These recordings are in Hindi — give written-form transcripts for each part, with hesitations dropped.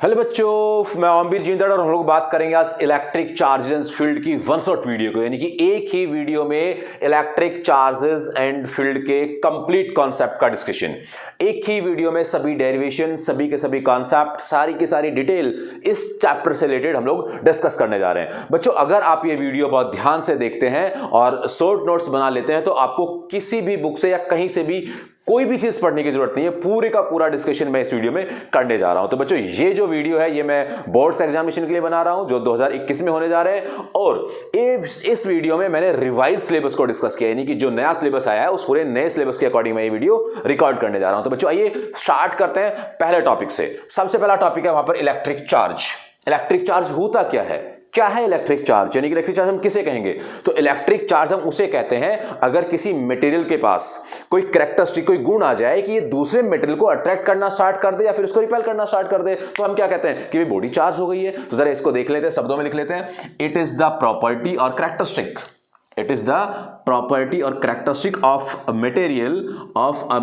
हेलो बच्चों, मैं ओमवीर जिंदड़ और हम लोग बात करेंगे आज इलेक्ट्रिक चार्जेस फील्ड की वन शॉट वीडियो को, यानी कि एक ही वीडियो में इलेक्ट्रिक चार्जेस एंड फील्ड के कंप्लीट कॉन्सेप्ट का डिस्कशन। एक ही वीडियो में सभी डेरिवेशन, सभी के सभी कॉन्सेप्ट, सारी की सारी डिटेल इस चैप्टर से रिलेटेड हम लोग डिस्कस करने जा रहे हैं। बच्चों, अगर आप ये वीडियो बहुत ध्यान से देखते हैं और शॉर्ट नोट्स बना लेते हैं तो आपको किसी भी बुक से या कहीं से भी कोई भी चीज पढ़ने की जरूरत नहीं है। पूरे का पूरा डिस्कशन मैं इस वीडियो में करने जा रहा हूं। तो बच्चों, ये जो वीडियो है ये मैं बोर्ड्स एग्जामिनेशन के लिए बना रहा हूं जो 2021 में होने जा रहे हैं, और इस वीडियो में मैंने रिवाइज सिलेबस को डिस्कस किया, यानी कि जो नया सिलेबस आया है उस पूरे नए सिलेबस के अकॉर्डिंग मैं ये वीडियो रिकॉर्ड करने जा रहा हूं। तो बच्चों, आइए स्टार्ट करते हैं पहले टॉपिक से। सबसे पहला टॉपिक है वहां पर इलेक्ट्रिक चार्ज। इलेक्ट्रिक चार्ज होता क्या है इलेक्ट्रिक चार्ज, यानी कि इलेक्ट्रिक चार्ज हम किसे कहेंगे? तो इलेक्ट्रिक चार्ज हम उसे कहते हैं अगर किसी मटेरियल के पास कोई कैरेक्टरिस्टिक, कोई गुण आ जाए कि ये दूसरे मटेरियल को अट्रैक्ट करना स्टार्ट कर दे या फिर उसको रिपेल करना स्टार्ट कर दे, तो हम क्या कहते हैं कि बॉडी चार्ज हो गई है। तो जरा इसको देख लेते हैं, शब्दों में लिख लेते हैं। इट इज द प्रॉपर्टी और characteristic, it is the property और characteristic of a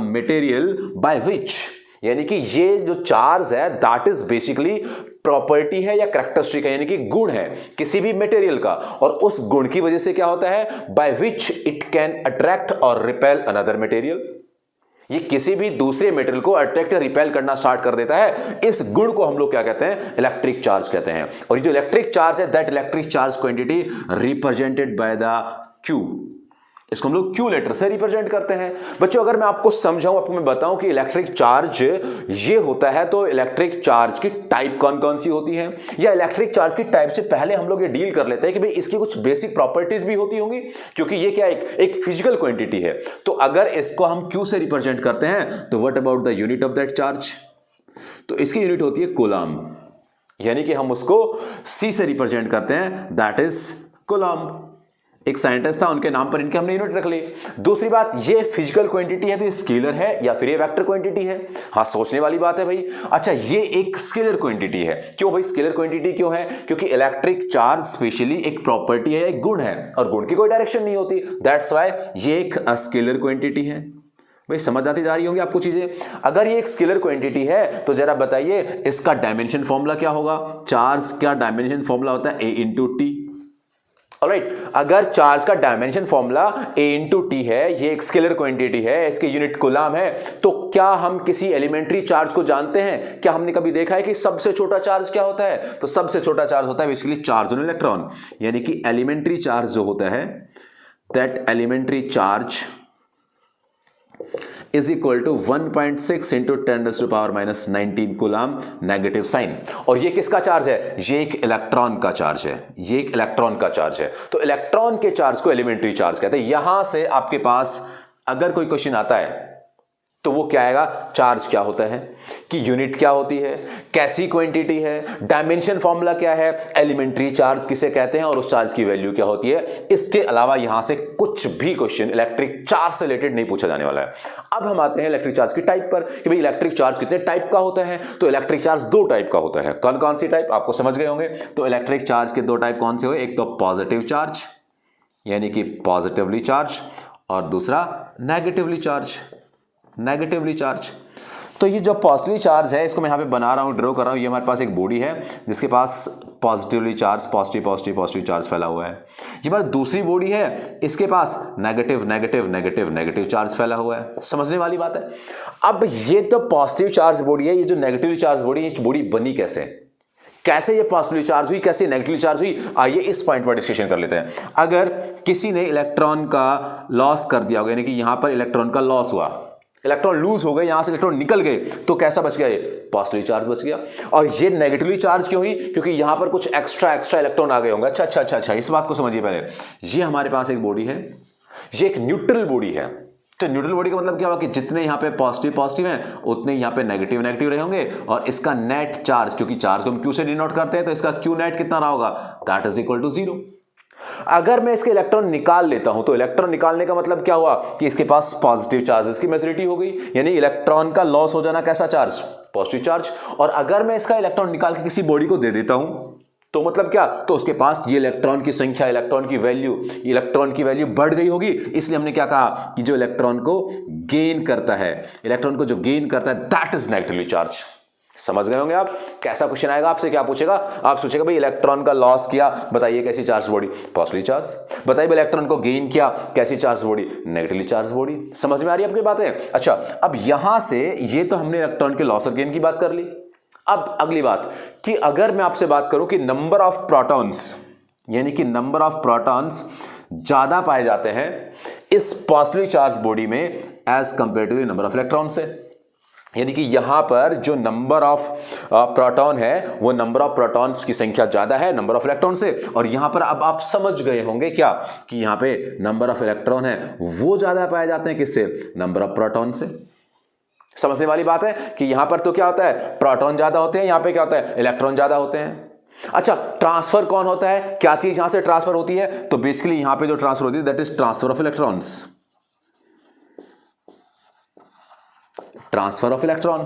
material by which, यानी कि ये जो चार्ज है दैट इज बेसिकली प्रॉपर्टी है या कैरेक्टरिस्टिक है, यानी कि गुण है किसी भी मटेरियल का, और उस गुण की वजह से क्या होता है, by which it can attract और रिपेल अनदर मटेरियल। ये किसी भी दूसरे मटेरियल को अट्रैक्ट या रिपेल करना स्टार्ट कर देता है। इस गुण को हम लोग क्या कहते हैं? इलेक्ट्रिक चार्ज कहते हैं। और ये जो इलेक्ट्रिक चार्ज है that electric charge quantity represented by the Q, इसको हम लोग क्यू लेटर से रिप्रेजेंट करते हैं। बच्चों, अगर मैं आपको समझाऊं, आपको मैं बताऊं कि इलेक्ट्रिक चार्ज ये होता है, तो इलेक्ट्रिक चार्ज की टाइप कौन कौन सी होती हैं, या इलेक्ट्रिक चार्ज की टाइप से पहले हम लोग ये डील कर लेते हैं कि भाई इसकी कुछ बेसिक प्रॉपर्टीज भी होती होंगी, क्योंकि ये क्या एक फिजिकल क्वांटिटी है। तो अगर इसको हम क्यू से रिप्रेजेंट करते हैं तो what about the unit of that charge? तो इसकी यूनिट होती है कूलम, यानी कि हम उसको सी से रिप्रेजेंट करते हैं, दैट इज कूलम। एक साइंटिस्ट था, उनके नाम पर इनके हमने यूनिट रख ली। दूसरी बात, ये फिजिकल क्वांटिटी है तो ये स्केलर है या फिर ये वेक्टर क्वांटिटी है? हाँ, सोचने वाली बात है भाई। अच्छा, ये एक स्केलर क्वांटिटी है। क्यों भाई स्केलर क्वांटिटी क्यों है? क्योंकि इलेक्ट्रिक चार्ज स्पेशली एक प्रॉपर्टी है, एक गुण है, और गुण की कोई डायरेक्शन नहीं होती, दैट्स व्हाई ये एक स्केलर क्वांटिटी है। भाई समझ आती जा रही होंगी आपको चीजें। अगर ये एक स्केलर क्वांटिटी है तो जरा बताइए इसका डायमेंशन फॉर्मूला क्या होगा? चार्ज का डायमेंशन फॉर्मूला होता है A × T। ऑलराइट, अगर चार्ज का डायमेंशन फॉर्मूला A × T है, ये एक स्केलर क्वांटिटी है, इसकी यूनिट कूलम है, तो क्या हम किसी एलिमेंट्री चार्ज को जानते हैं? क्या हमने कभी देखा है कि सबसे छोटा चार्ज क्या होता है? तो सबसे छोटा चार्ज होता है बेसिकली चार्ज ऑन इलेक्ट्रॉन, यानी कि एलिमेंट्री चार्ज जो होता है that elementary charge is equal to 1.6 into 10⁻⁻19 coulomb negative sign. और ये किसका चार्ज है? ये एक इलेक्ट्रॉन का चार्ज है, ये एक इलेक्ट्रॉन का चार्ज है। तो इलेक्ट्रॉन के चार्ज को एलिमेंट्री चार्ज कहते हैं। यहां से आपके पास अगर कोई क्वेश्चन आता है तो वो क्या आएगा? चार्ज क्या होता है, कि यूनिट क्या होती है, कैसी क्वांटिटी है, डायमेंशन फॉर्मूला क्या है, एलिमेंट्री चार्ज किसे कहते हैं, और उस चार्ज की वैल्यू क्या होती है। इसके अलावा यहां से कुछ भी क्वेश्चन इलेक्ट्रिक चार्ज से रिलेटेड नहीं पूछा जाने वाला है। अब हम आते हैं इलेक्ट्रिक चार्ज की टाइप पर कि भाई इलेक्ट्रिक चार्ज कितने टाइप का होता है। तो इलेक्ट्रिक चार्ज दो टाइप का होता है। कौन कौन सी टाइप आपको समझ गए होंगे। तो इलेक्ट्रिक चार्ज के दो टाइप कौन से हुए? एक तो पॉजिटिव चार्ज, यानी कि पॉजिटिवली चार्ज, और दूसरा नेगेटिवली चार्ज, नेगेटिवली चार्ज। तो ये जो पॉजिटिवली चार्ज है इसको मैं यहाँ पे बना रहा हूँ, ड्रॉ कर रहा हूँ। ये हमारे पास एक बॉडी है जिसके पास पॉजिटिवली चार्ज, पॉजिटिव चार्ज फैला हुआ है। ये हमारी दूसरी बॉडी है, इसके पास नेगेटिव चार्ज फैला हुआ है। समझने वाली बात है। अब ये तो पॉजिटिव चार्ज बॉडी है, ये जो नेगेटिवली चार्ज बॉडी है, ये बॉडी बनी कैसे? कैसे ये पॉजिटिवली चार्ज हुई, कैसे नेगेटिवली चार्ज हुई? आइए इस पॉइंट पर डिस्कशन कर लेते हैं। अगर किसी ने इलेक्ट्रॉन का लॉस कर दिया होगा, यानी कि यहां पर इलेक्ट्रॉन का लॉस हुआ, इलेक्ट्रॉन लूज हो गए, यहां से इलेक्ट्रॉन निकल गए, तो कैसा बच गया? ये पॉजिटिव चार्ज बच गया। और ये नेगेटिवली चार्ज क्यों हुई? क्योंकि यहां पर कुछ एक्स्ट्रा इलेक्ट्रॉन आ गए होंगे। अच्छा, इस बात को समझिए पहले। ये हमारे पास एक बॉडी है, ये एक न्यूट्रल बॉडी है। तो न्यूट्रल बॉडी का मतलब क्या हुआ कि जितने यहां पे पॉजिटिव हैं उतने यहां पे नेगेटिव रहे होंगे, और इसका नेट चार्ज, क्योंकि चार्ज को हम क्यू से डिनोट करते हैं, तो इसका क्यू नेट कितना रहा होगा? That is equal to 0। अगर मैं इसके इलेक्ट्रॉन निकाल लेता हूं तो इलेक्ट्रॉन निकालने का मतलब क्या हुआ कि इसके पास पॉजिटिव चार्जेस की मेजॉरिटी हो गई, यानी इलेक्ट्रॉन का लॉस हो जाना कैसा चार्ज? Positive charge. और अगर मैं इसका इलेक्ट्रॉन निकाल के किसी बॉडी को दे देता हूं तो मतलब क्या? तो उसके पास ये इलेक्ट्रॉन की संख्या, इलेक्ट्रॉन की वैल्यू बढ़ गई होगी। इसलिए हमने क्या कहा कि जो इलेक्ट्रॉन को गेन करता है, इलेक्ट्रॉन को जो गेन करता है दैट इज नेगेटिवली चार्ज। समझ गए होंगे आप। कैसा क्वेश्चन आएगा आपसे, क्या पूछेगा, आप सोचेगा भाई इलेक्ट्रॉन का लॉस किया, बताइए कैसी चार्ज बॉडी, पॉजिटिवली चार्ज। बताइए भाई इलेक्ट्रॉन को गेन किया, कैसी charge body, negatively charge body. समझ में आ रही है आपकी बातें। अच्छा, अब यहां से ये तो हमने इलेक्ट्रॉन के लॉस और गेन की बात कर ली। अब अगली बात कि अगर मैं आपसे बात करूं कि नंबर ऑफ प्रोटॉन्स, यानी कि नंबर ऑफ प्रोटॉन्स ज्यादा पाए जाते हैं इस पॉजिटिवली चार्ज बॉडी में as compare to number of electron से, यानी कि यहां पर जो नंबर ऑफ प्रोटॉन है वो नंबर ऑफ प्रोटॉन्स की संख्या ज्यादा है नंबर ऑफ इलेक्ट्रॉन से। और यहां पर अब आप समझ गए होंगे क्या कि यहां पे नंबर ऑफ इलेक्ट्रॉन है वो ज्यादा पाए जाते हैं किससे, नंबर ऑफ प्रोटॉन से। समझने वाली बात है कि यहां पर तो क्या होता है, प्रोटॉन ज्यादा होते हैं, यहां पे क्या होता है, इलेक्ट्रॉन ज्यादा होते हैं। अच्छा, ट्रांसफर कौन होता है, क्या चीज यहां से ट्रांसफर होती है, तो बेसिकली यहां पे जो ट्रांसफर होती है that is transfer of electrons. Transfer of electron,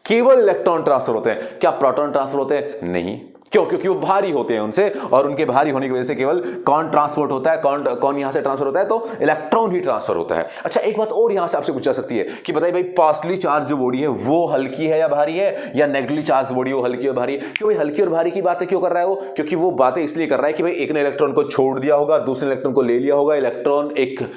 केवल इलेक्ट्रॉन ट्रांसफर होते हैं, क्या प्रोटॉन ट्रांसफर होते हैं, नहीं। क्यों, क्योंकि वो भारी होते हैं उनसे, और उनके भारी होने की वजह से केवल कौन ट्रांसपोर्ट होता है, कौन यहां से ट्रांसफर होता है, तो इलेक्ट्रॉन ही ट्रांसफर होता है। अच्छा, एक बात और यहां से आपसे पूछी जा सकती है कि बताइए भाई पॉजिटिवली चार्ज जो बॉडी है वो हल्की है या भारी है, या नेगेटिवली चार्ज बॉडी वो हल्की और भारी है। क्यों भाई हल्की और भारी की बातें क्यों कर रहा है वो, क्योंकि वो बातें इसलिए कर रहा है कि भाई एक ने इलेक्ट्रॉन को छोड़ दिया होगा, दूसरे इलेक्ट्रॉन को ले लिया होगा। इलेक्ट्रॉन एक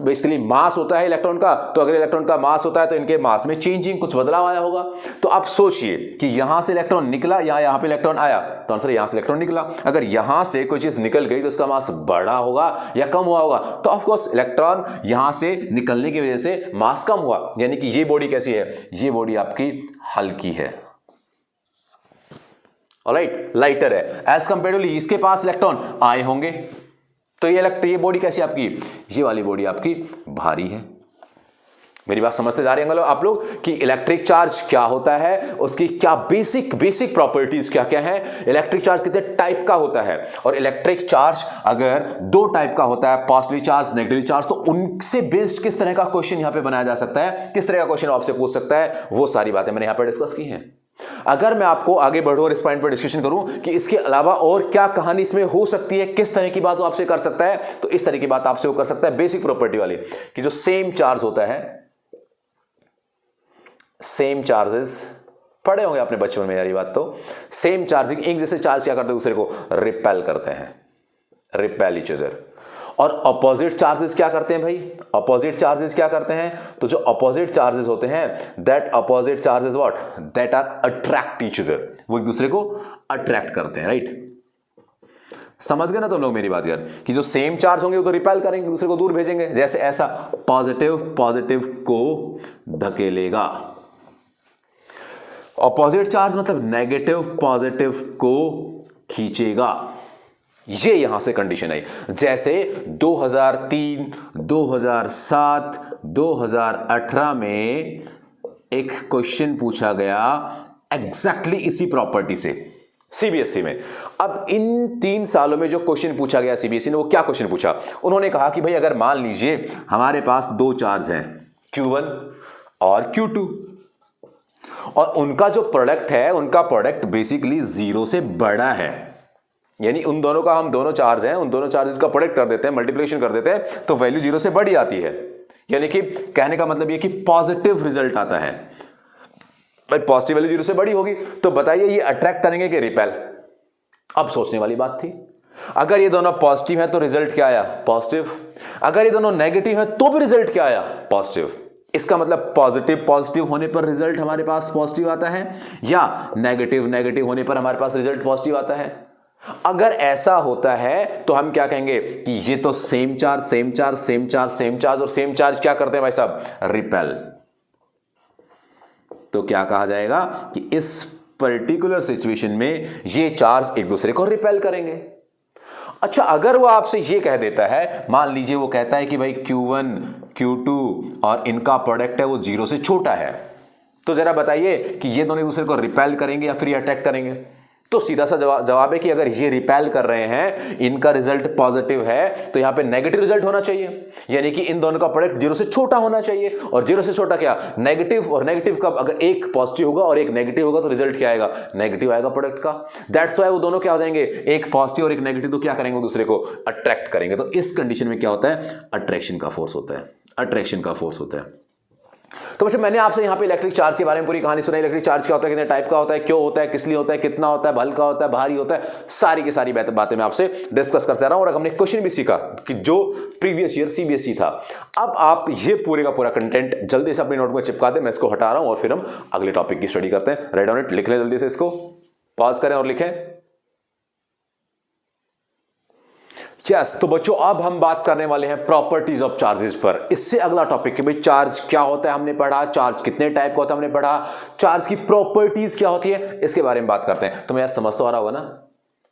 बेसिकली मास होता है इलेक्ट्रॉन का, तो अगर इलेक्ट्रॉन का मास होता है तो इनके मास में चेंजिंग, कुछ बदलाव आया होगा। तो आप सोचिए कि यहां से इलेक्ट्रॉन निकला या यहां पे इलेक्ट्रॉन आया, तो आंसर यहां से इलेक्ट्रॉन निकला। अगर यहां से कोई चीज निकल गई तो उसका मास बड़ा होगा या कम हुआ होगा, तो ऑफ कोर्स इलेक्ट्रॉन यहां से निकलने की वजह से मास कम हुआ, यानी कि ये बॉडी कैसी है, ये बॉडी आपकी हल्की है, ऑलराइट, लाइटर है एज कंपेयरली इसके पास इलेक्ट्रॉन आए होंगे। तो ये बॉडी कैसी आपकी, ये वाली बॉडी आपकी भारी है। मेरी बात समझते जा रहे हैं आप लोग कि इलेक्ट्रिक चार्ज क्या होता है, उसकी क्या बेसिक प्रॉपर्टीज क्या क्या है, इलेक्ट्रिक चार्ज कितने टाइप का होता है, और इलेक्ट्रिक चार्ज अगर दो टाइप का होता है, पॉजिटिव चार्ज, नेगेटिव चार्ज, तो उनसे बेस्ड किस तरह का क्वेश्चन यहां पे बनाया जा सकता है, किस तरह का क्वेश्चन आपसे पूछ सकता है, वो सारी बातें मैंने यहां पर डिस्कस की हैं। अगर मैं आपको आगे बढ़ूं और इस पॉइंट पर डिस्कशन करूं कि इसके अलावा और क्या कहानी इसमें हो सकती है, किस तरह की बात वो आपसे कर सकता है, तो इस तरह की बात आपसे वो कर सकता है बेसिक प्रॉपर्टी वाली, कि जो सेम चार्ज होता है, सेम चार्जेस पढ़े होंगे आपने बचपन में यार ये बात, तो सेम चार्जिंग, एक जैसे चार्ज क्या करते हैं दूसरे को रिपेल करते हैं, रिपेल ईच अदर। और अपोजिट चार्जेस क्या करते हैं भाई, अपोजिट चार्जेस क्या करते हैं, तो जो अपोजिट चार्जेस होते हैं that opposite charges what, that are attract each other, वो एक दूसरे को अट्रैक्ट करते हैं, राइट। समझ गए ना तुम लोग मेरी बात यार, कि जो सेम चार्ज होंगे वो तो रिपेल करेंगे, दूसरे को दूर भेजेंगे, जैसे ऐसा पॉजिटिव को धकेलेगा, अपोजिट चार्ज मतलब नेगेटिव पॉजिटिव को खींचेगा। ये यहां से कंडीशन आई, जैसे 2003, 2007, 2018 में एक क्वेश्चन पूछा गया एग्जैक्टली इसी प्रॉपर्टी से सीबीएसई में। अब इन 3 सालों में जो क्वेश्चन पूछा गया सीबीएसई ने, वो क्या क्वेश्चन पूछा, उन्होंने कहा कि भाई अगर मान लीजिए हमारे पास 2 चार्ज हैं Q1 और Q2, और उनका जो प्रोडक्ट है, उनका प्रोडक्ट बेसिकली 0 से बड़ा है, यानी उन दोनों का, हम दोनों चार्ज हैं, उन दोनों चार्जेस का प्रोडक्ट कर देते हैं, मल्टीप्लिकेशन कर देते हैं, तो वैल्यू 0 से बड़ी आती है। यानी कि कहने का मतलब ये कि पॉजिटिव रिजल्ट आता है, भाई पॉजिटिव वैल्यू 0 से बड़ी होगी, तो बताइए ये अट्रैक्ट करेंगे कि रिपेल। अब सोचने वाली बात थी, अगर ये दोनों पॉजिटिव है तो रिजल्ट क्या आया, पॉजिटिव। अगर ये दोनों नेगेटिव है तो भी रिजल्ट क्या आया, पॉजिटिव। इसका मतलब पॉजिटिव होने पर रिजल्ट हमारे पास पॉजिटिव आता है, या नेगेटिव होने पर हमारे पास रिजल्ट पॉजिटिव आता है। अगर ऐसा होता है तो हम क्या कहेंगे कि ये तो सेम चार्ज और सेम चार्ज क्या करते हैं भाई साहब, रिपेल। तो क्या कहा जाएगा कि इस पर्टिकुलर सिचुएशन में ये चार्ज एक दूसरे को रिपेल करेंगे। अच्छा, अगर वो आपसे ये कह देता है, मान लीजिए वो कहता है कि भाई Q1, Q2 और इनका प्रोडक्ट है वो 0 से छोटा है, तो जरा बताइए कि ये दोनों एक दूसरे को रिपेल करेंगे या फिर अटैक करेंगे। तो सीधा सा जवाब है कि अगर ये रिपेल कर रहे हैं, इनका रिजल्ट पॉजिटिव है, तो यहां पे नेगेटिव रिजल्ट होना चाहिए, यानी कि इन दोनों का प्रोडक्ट 0 से छोटा होना चाहिए। और 0 से छोटा क्या, नेगेटिव। और नेगेटिव कब, अगर एक पॉजिटिव होगा और एक नेगेटिव होगा तो रिजल्ट क्या आएगा, नेगेटिव आएगा प्रोडक्ट का। दैट्स व्हाई वो दोनों क्या हो जाएंगे, एक पॉजिटिव और एक नेगेटिव, तो क्या करेंगे, दूसरे को अट्रैक्ट करेंगे। तो इस कंडीशन में क्या होता है, अट्रैक्शन का फोर्स होता है, अट्रैक्शन का फोर्स होता है। तो बच्चों मैंने आपसे यहाँ पे इलेक्ट्रिक चार्ज के बारे में पूरी कहानी सुनाई। इलेक्ट्रिक चार्ज क्या होता है, कितने टाइप का होता है, क्यों होता है, किस लिए होता है, कितना होता है, हल्का होता है, भारी होता है, सारी की सारी बातें मैं आपसे डिस्कस करते रहा हूं। और हमने क्वेश्चन भी सीखा कि जो प्रीवियस ईयर सीबीएसई था। अब आप ये पूरे का पूरा कंटेंट जल्दी से अपनी नोटबुक में चिपका दें, मैं इसको हटा रहा हूं और फिर हम अगले टॉपिक की स्टडी करते हैं। राइट डाउन इट, लिख लें जल्दी से, इसको पॉज करें और लिखें। यस, तो बच्चों अब हम बात करने वाले हैं प्रॉपर्टीज ऑफ चार्जेस पर। इससे अगला टॉपिक कि भाई चार्ज क्या होता है हमने पढ़ा, चार्ज कितने टाइप का होता है हमने पढ़ा, चार्ज की प्रॉपर्टीज क्या होती है इसके बारे में बात करते हैं। तो मैं यार समझ तो आ रहा होगा ना,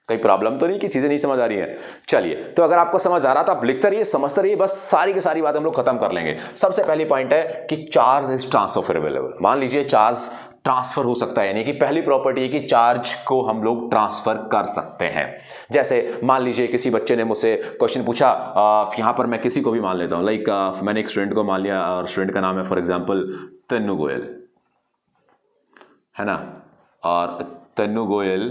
कोई प्रॉब्लम तो नहीं कि चीजें नहीं समझ आ रही हैं? चलिए, तो अगर आपको समझ आ रहा था आप लिखते रहिए, समझते रहिए, बस सारी की सारी बातें हम लोग खत्म कर लेंगे। सबसे पहली पॉइंट है कि चार्ज इज ट्रांसफरेबल। मान लीजिए चार्ज ट्रांसफर हो सकता है, यानी कि पहली प्रॉपर्टी है कि चार्ज को हम लोग ट्रांसफर कर सकते हैं। जैसे मान लीजिए किसी बच्चे ने मुझसे क्वेश्चन पूछा, यहां पर मैं किसी को भी मान लेता हूं, लाइक मैंने एक स्टूडेंट को मान लिया और स्टूडेंट का नाम है फॉर एग्जांपल तन्नू गोयल, है ना, और तन्नू गोयल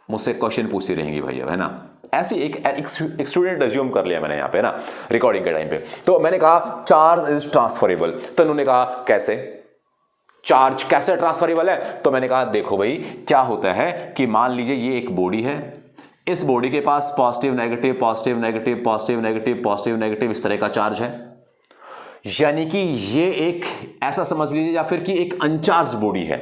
मुझसे क्वेश्चन पूछती रहेंगी भैया, है ना। ऐसी एक स्टूडेंट अज्यूम कर लिया मैंने यहाँ पे ना रिकॉर्डिंग के टाइम पे। तो मैंने कहा चार्ज इज ट्रांसफरेबल। तन्नू ने कहा कैसे, चार्ज कैसे ट्रांसफरेबल है? तो मैंने कहा देखो भाई क्या होता है कि मान लीजिए ये एक बॉडी है, इस बॉडी के पास positive negative positive negative positive negative positive negative इस तरह का चार्ज है, यानी कि ये एक ऐसा समझ लीजिए या फिर कि एक अनचार्ज बॉडी है,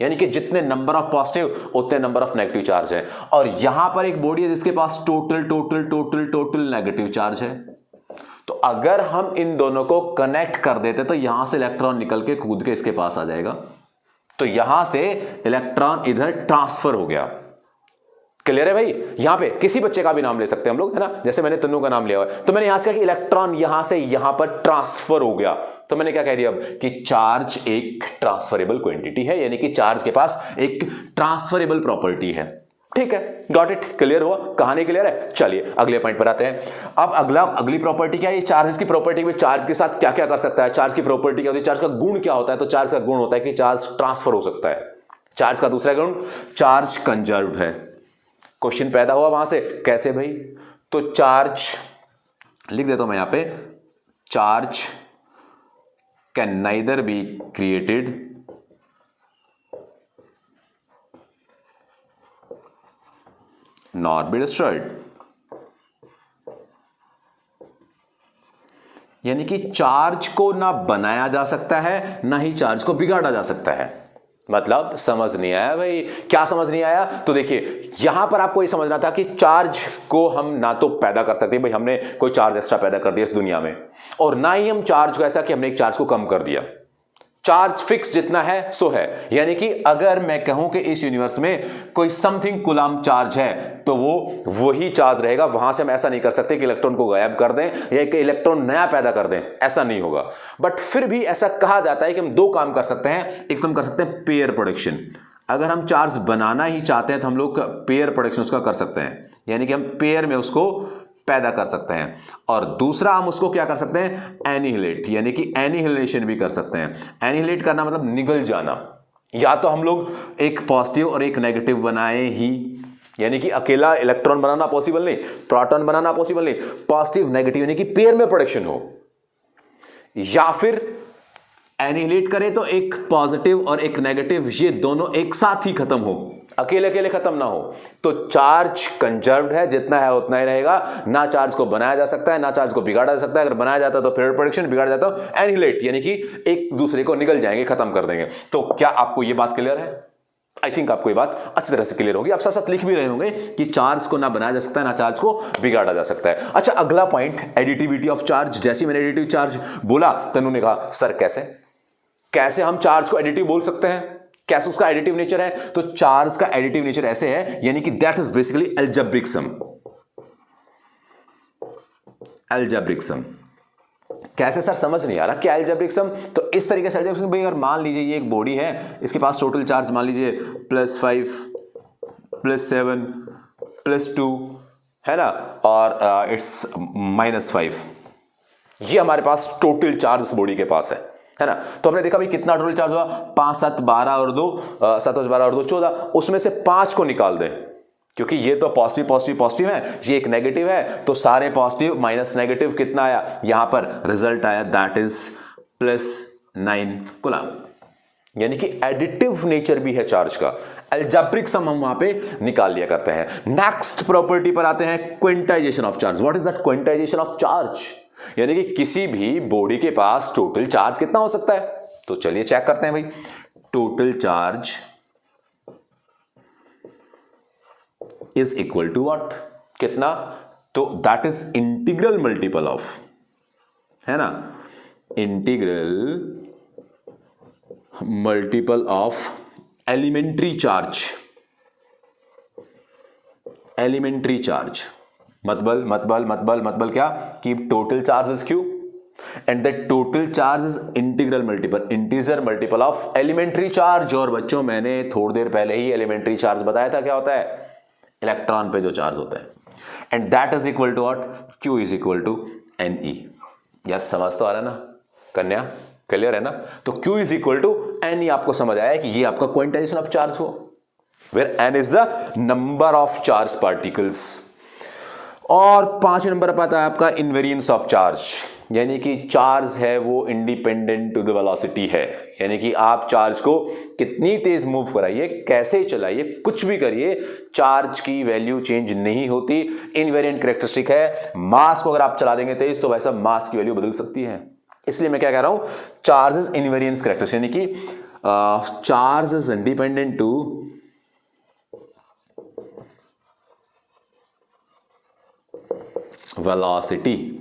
यानी कि जितने नंबर ऑफ पॉजिटिव उतने नंबर ऑफ नेगेटिव चार्ज है। और यहां पर एक बॉडी है जिसके पास total total total total negative charge है। तो अगर हम इन दोनों को कनेक्ट कर देते तो यहां से इलेक्ट्रॉन निकल के कूद के इसके पास आ जाएगा, तो यहां से इलेक्ट्रॉन इधर ट्रांसफर हो गया। क्लियर है भाई? यहां पे किसी बच्चे का भी नाम ले सकते हैं हम लोग, है ना। जैसे मैंने तन्नू का नाम लिया हुआ है, तो मैंने यहां से कहा कि इलेक्ट्रॉन यहां से यहां पर ट्रांसफर हो गया। तो मैंने क्या कह दिया अब कि चार्ज एक ट्रांसफरेबल क्वांटिटी है, यानी कि चार्ज के पास एक ट्रांसफरेबल प्रॉपर्टी है। ठीक है, गॉट इट, क्लियर हुआ, कहानी क्लियर है। चलिए अगले पॉइंट पर आते हैं। अब अगली प्रॉपर्टी क्या है, चार्ज की प्रॉपर्टी में चार्ज के साथ क्या क्या कर सकता है, चार्ज की प्रॉपर्टी क्या होती है, चार्ज का गुण क्या होता है। तो चार्ज का गुण होता है कि चार्ज ट्रांसफर हो सकता है। चार्ज का दूसरा गुण चार्ज कंजर्व्ड है। क्वेश्चन पैदा हुआ वहां से, कैसे भाई? तो चार्ज लिख देता हूं मैं यहां पे, charge can neither be created nor be destroyed, यानी कि चार्ज को ना बनाया जा सकता है ना ही चार्ज को बिगाड़ा जा सकता है। मतलब समझ नहीं आया भाई? क्या समझ नहीं आया? तो देखिए यहां पर आपको ये समझना था कि चार्ज को हम ना तो पैदा कर सकते भाई, हमने कोई चार्ज एक्स्ट्रा पैदा कर दिया इस दुनिया में, और ना ही हम चार्ज को ऐसा कि हमने एक चार्ज को कम कर दिया। चार्ज फिक्स जितना है सो है, यानी कि अगर मैं कहूं कि इस यूनिवर्स में कोई समथिंग कूलम चार्ज है तो वो वही चार्ज रहेगा। वहां से हम ऐसा नहीं कर सकते कि इलेक्ट्रॉन को गायब कर दें या एक इलेक्ट्रॉन नया पैदा कर दें, ऐसा नहीं होगा। बट फिर भी ऐसा कहा जाता है कि हम दो काम कर सकते हैं। एक तो हम कर सकते हैं पेयर प्रोडक्शन, अगर हम चार्ज बनाना ही चाहते हैं तो हम लोग पेयर प्रोडक्शन उसका कर सकते हैं, यानी कि हम पेयर में उसको पैदा कर सकते हैं। और दूसरा हम उसको क्या कर सकते हैं, एनिहिलेट, यानी कि एनिहिलेशन भी कर सकते हैं। एनिहिलेट करना मतलब निगल जाना। या तो हम लोग एक पॉजिटिव और एक नेगेटिव बनाए ही, यानी कि अकेला इलेक्ट्रॉन बनाना पॉसिबल नहीं, प्रोटॉन बनाना पॉसिबल नहीं, पॉजिटिव नेगेटिव यानी कि पेयर में प्रोडक्शन हो, या फिर एनिहिलेट करें तो एक पॉजिटिव और एक नेगेटिव ये दोनों एक साथ ही खत्म हो, अकेले अकेले खत्म ना हो। तो चार्ज कंजर्व्ड है, जितना है उतना ही रहेगा। ना चार्ज को बनाया जा सकता है ना चार्ज को बिगाड़ा जा सकता है। अगर बनाया जाता है तो पेयर प्रोडक्शन, बिगाड़ा जाता है एनिहिलेट, यानी कि एक दूसरे को निगल जाएंगे, खत्म कर देंगे। तो क्या आपको यह बात क्लियर है? आई थिंक आपको ये बात अच्छी तरह से क्लियर होगी। आप साथ साथ लिख भी रहे होंगे कि चार्ज को ना बनाया जा सकता है ना चार्ज को बिगाड़ा जा सकता है। अच्छा, अगला पॉइंट एडिटिविटी ऑफ चार्ज। जैसे मैंने एडिटिव चार्ज बोला, तनु ने कहा सर कैसे हम चार्ज को एडिटिव बोल सकते हैं, कैसे उसका एडिटिव नेचर है? तो चार्ज का एडिटिव नेचर ऐसे है, यानी कि that is basically algebraic sum. Algebraic sum कैसे सर, समझ नहीं आ रहा क्या अलजेब्रिक सम? तो इस तरीके से अलजेब्रिक सम भाई, अगर मान लीजिए ये एक बॉडी है, इसके पास टोटल चार्ज मान लीजिए +5 +7 +2 है ना, और इट्स -5, ये हमारे पास टोटल चार्ज इस बॉडी के पास है ना। तो हमने देखा भाई कितना टोटल चार्ज हुआ, 5 7 12 और 2 7 12 और 2 14, उसमें से 5 को निकाल दें, क्योंकि ये तो पॉजिटिव पॉजिटिव पॉजिटिव है, ये एक नेगेटिव है, तो सारे पॉजिटिव माइनस नेगेटिव कितना आया, यहां पर रिजल्ट आया दैट इज प्लस 9 कूलम। यानी कि एडिटिव नेचर भी है चार्ज का। अलजेब्रिक सम हम वहां पे निकाल लिया करते हैं। नेक्स्ट प्रॉपर्टी पर आते हैं, quantization of charge. What is that quantization of charge? यानी कि किसी भी बॉडी के पास टोटल चार्ज कितना हो सकता है। तो चलिए चेक करते हैं भाई। Total charge is equal to what, कितना? तो that is integral multiple of, है ना, integral multiple of elementary charge. Elementary charge मतबल क्या कि total charge is Q and that total charge is integral multiple, integer multiple of elementary charge. और बच्चों मैंने थोड़ी देर पहले ही एलिमेंट्री चार्ज बताया था क्या होता है, इलेक्ट्रॉन पे जो चार्ज होता है। And that is equal to what, Q is equal to NE। यार समझ तो आ रहा है ना कन्या, क्लियर है ना? तो Q is equal to NE। आपको समझ आया कि ये आपका क्वांटाइजेशन ऑफ चार्ज हो, where N is the number of charge particles. और 5 नंबर पर आता है आपका इनवेरियंस ऑफ चार्ज। यानी कि चार्ज है वो इंडिपेंडेंट टू द वेलोसिटी है। यानी कि आप चार्ज को कितनी तेज मूव कराइए, कैसे चलाइए, कुछ भी करिए, चार्ज की वैल्यू चेंज नहीं होती। इनवेरिएंट कैरेक्टरिस्टिक है। मास को अगर आप चला देंगे तेज तो वैसा मास की वैल्यू बदल सकती है। इसलिए मैं क्या कह रहा हूं, चार्ज इज इनवेरिएंस कैरेक्टरिस्टिक, यानी कि charge is independent to velocity.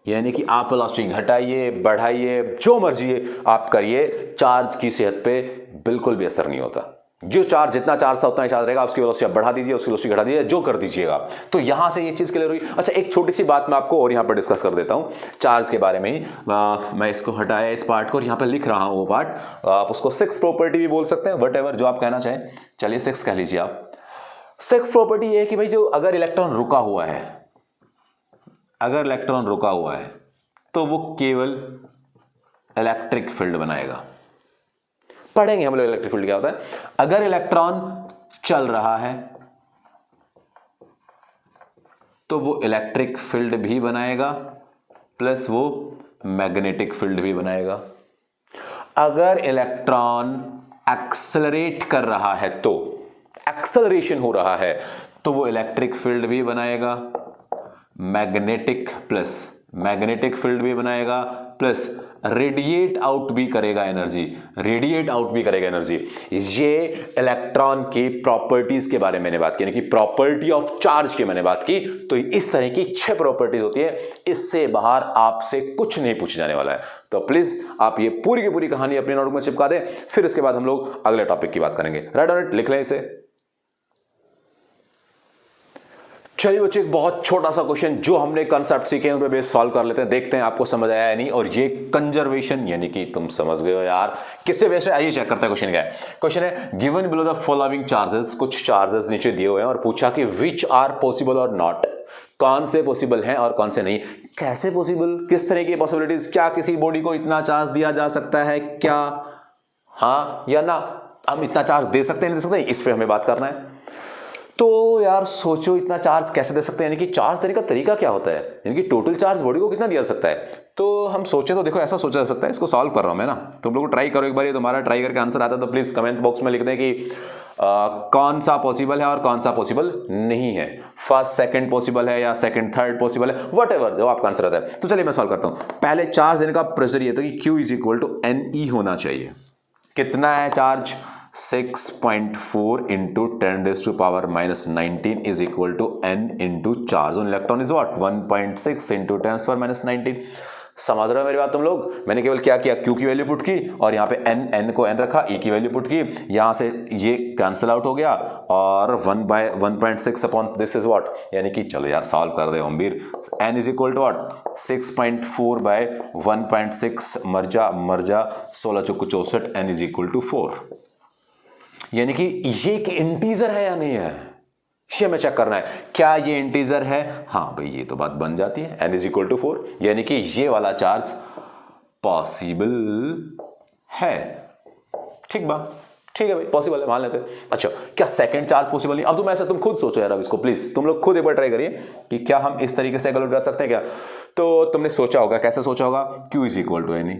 यानी कि आप वेलोसिटी घटाइए बढ़ाइए जो मर्जी आप करिए, चार्ज की सेहत पे बिल्कुल भी असर नहीं होता। जो चार्ज, जितना चार्ज था उतना ही चार्ज रहेगा। उसकी वेलोसिटी आप बढ़ा दीजिए, उसकी वेलोसिटी घटा दीजिए, जो कर दीजिएगा। तो यहां से ये चीज क्लियर हुई। अच्छा, एक छोटी सी बात मैं आपको और यहां पर डिस्कस कर देता हूं चार्ज के बारे में ही। मैं इसको हटाया इस पार्ट को और यहां पर लिख रहा हूं वो पार्ट। आप उसको 6 प्रॉपर्टी भी बोल सकते हैं, वट जो आप कहना चाहें। चलिए 6 कह लीजिए आप। 6 प्रॉपर्टी ये है कि भाई जो अगर इलेक्ट्रॉन रुका हुआ है, अगर इलेक्ट्रॉन रुका हुआ है तो वो केवल इलेक्ट्रिक फील्ड बनाएगा। पढ़ेंगे हम लोग इलेक्ट्रिक फील्ड क्या होता है। अगर इलेक्ट्रॉन चल रहा है तो वो इलेक्ट्रिक फील्ड भी बनाएगा प्लस वो मैग्नेटिक फील्ड भी बनाएगा। अगर इलेक्ट्रॉन एक्सेलरेट कर रहा है, तो एक्सेलरेशन हो रहा है, तो वो इलेक्ट्रिक फील्ड भी बनाएगा, मैग्नेटिक फील्ड भी बनाएगा, प्लस रेडिएट आउट भी करेगा एनर्जी, ये इलेक्ट्रॉन की प्रॉपर्टीज के बारे में मैंने बात की, यानी कि प्रॉपर्टी ऑफ चार्ज की मैंने बात की। तो इस तरह की 6 प्रॉपर्टीज होती है, इससे बाहर आपसे कुछ नहीं पूछा जाने वाला है। तो प्लीज आप ये पूरी की पूरी कहानी अपने नोटबुक में चिपका दें, फिर इसके बाद हम लोग अगले टॉपिक की बात करेंगे। राइट ऑन इट, लिख लें इसे। चलिए बच्चों, एक बहुत छोटा सा क्वेश्चन जो हमने कंसेप्ट सीखे हैं उन पे बेस सॉल्व कर लेते हैं, देखते हैं आपको समझ आया या नहीं। और ये कंजर्वेशन, यानी कि तुम समझ गए हो यार किससे बेस्ड है। आइए चेक करते हैं क्वेश्चन क्या है। क्वेश्चन है given below the following charges, कुछ चार्जेस नीचे दिए हुए हैं और पूछा कि विच आर पॉसिबल और नॉट, कौन से पॉसिबल हैं और कौन से नहीं। कैसे पॉसिबल, किस तरह की पॉसिबिलिटीज, क्या किसी बॉडी को इतना चार्ज दिया जा सकता है, क्या हाँ या ना, हम इतना चार्ज दे सकते हैं नहीं दे सकते, इस पर हमें बात करना है। तो यार सोचो, इतना चार्ज कैसे दे सकते हैं, यानी कि चार्ज देने का तरीका क्या होता है, यानी कि टोटल चार्ज बॉडी को कितना दिया जा सकता है। तो हम सोचें तो देखो ऐसा सोचा जा सकता है, इसको सॉल्व कर रहा हूं मैं ना, तुम लोग ट्राई करो एक बार। ये तुम्हारा ट्राई करके आंसर आता है तो प्लीज कमेंट बॉक्स में लिख दें कि कौन सा पॉसिबल है और कौन सा पॉसिबल नहीं है। फर्स्ट सेकंड पॉसिबल है या सेकंड थर्ड पॉसिबल है, व्हाटएवर जो आपका आंसर आता है। तो चलिए मैं सॉल्व करता हूं। पहले चार्ज देने का प्रेशर ये था कि Q is equal to NE होना चाहिए। कितना है charge, 6.4 into 10⁻⁻19 is equal to n into charge on electron is what 1.6 into 10⁻⁻19। समझ रहे हो मेरी बात तुम लोग। मैंने केवल क्या किया, Q की वैल्यू पुट की और यहाँ पे n को n रखा, E की वैल्यू पुट की, यहाँ से ये कैंसिल आउट हो गया और 1/1.6 अपॉन दिस इज व्हाट, यानी कि चलो यार सॉल्व कर दे Omvir. n is equal to what 6.4/1.6 मर्जा 16 चौक 64, n इज इक्वल टू 4। यानी कि ये एक इंटीजर है या नहीं है, ये हमें चेक करना है। क्या ये इंटीजर है, हाँ भाई ये तो बात बन जाती है, n इज इक्वल टू 4, यानी कि ये वाला चार्ज पॉसिबल है। ठीक बा, ठीक है भाई, पॉसिबल है, मान लेते हैं। अच्छा, क्या सेकंड चार्ज पॉसिबल नहीं? अब तुम ऐसा तुम खुद सोचो यार, अब इसको प्लीज तुम लोग खुद एक बार ट्राई करिए कि क्या हम इस तरीके से कैलकुलेट कर सकते हैं क्या। तो तुमने सोचा होगा, कैसे सोचा होगा, Q is equal to N.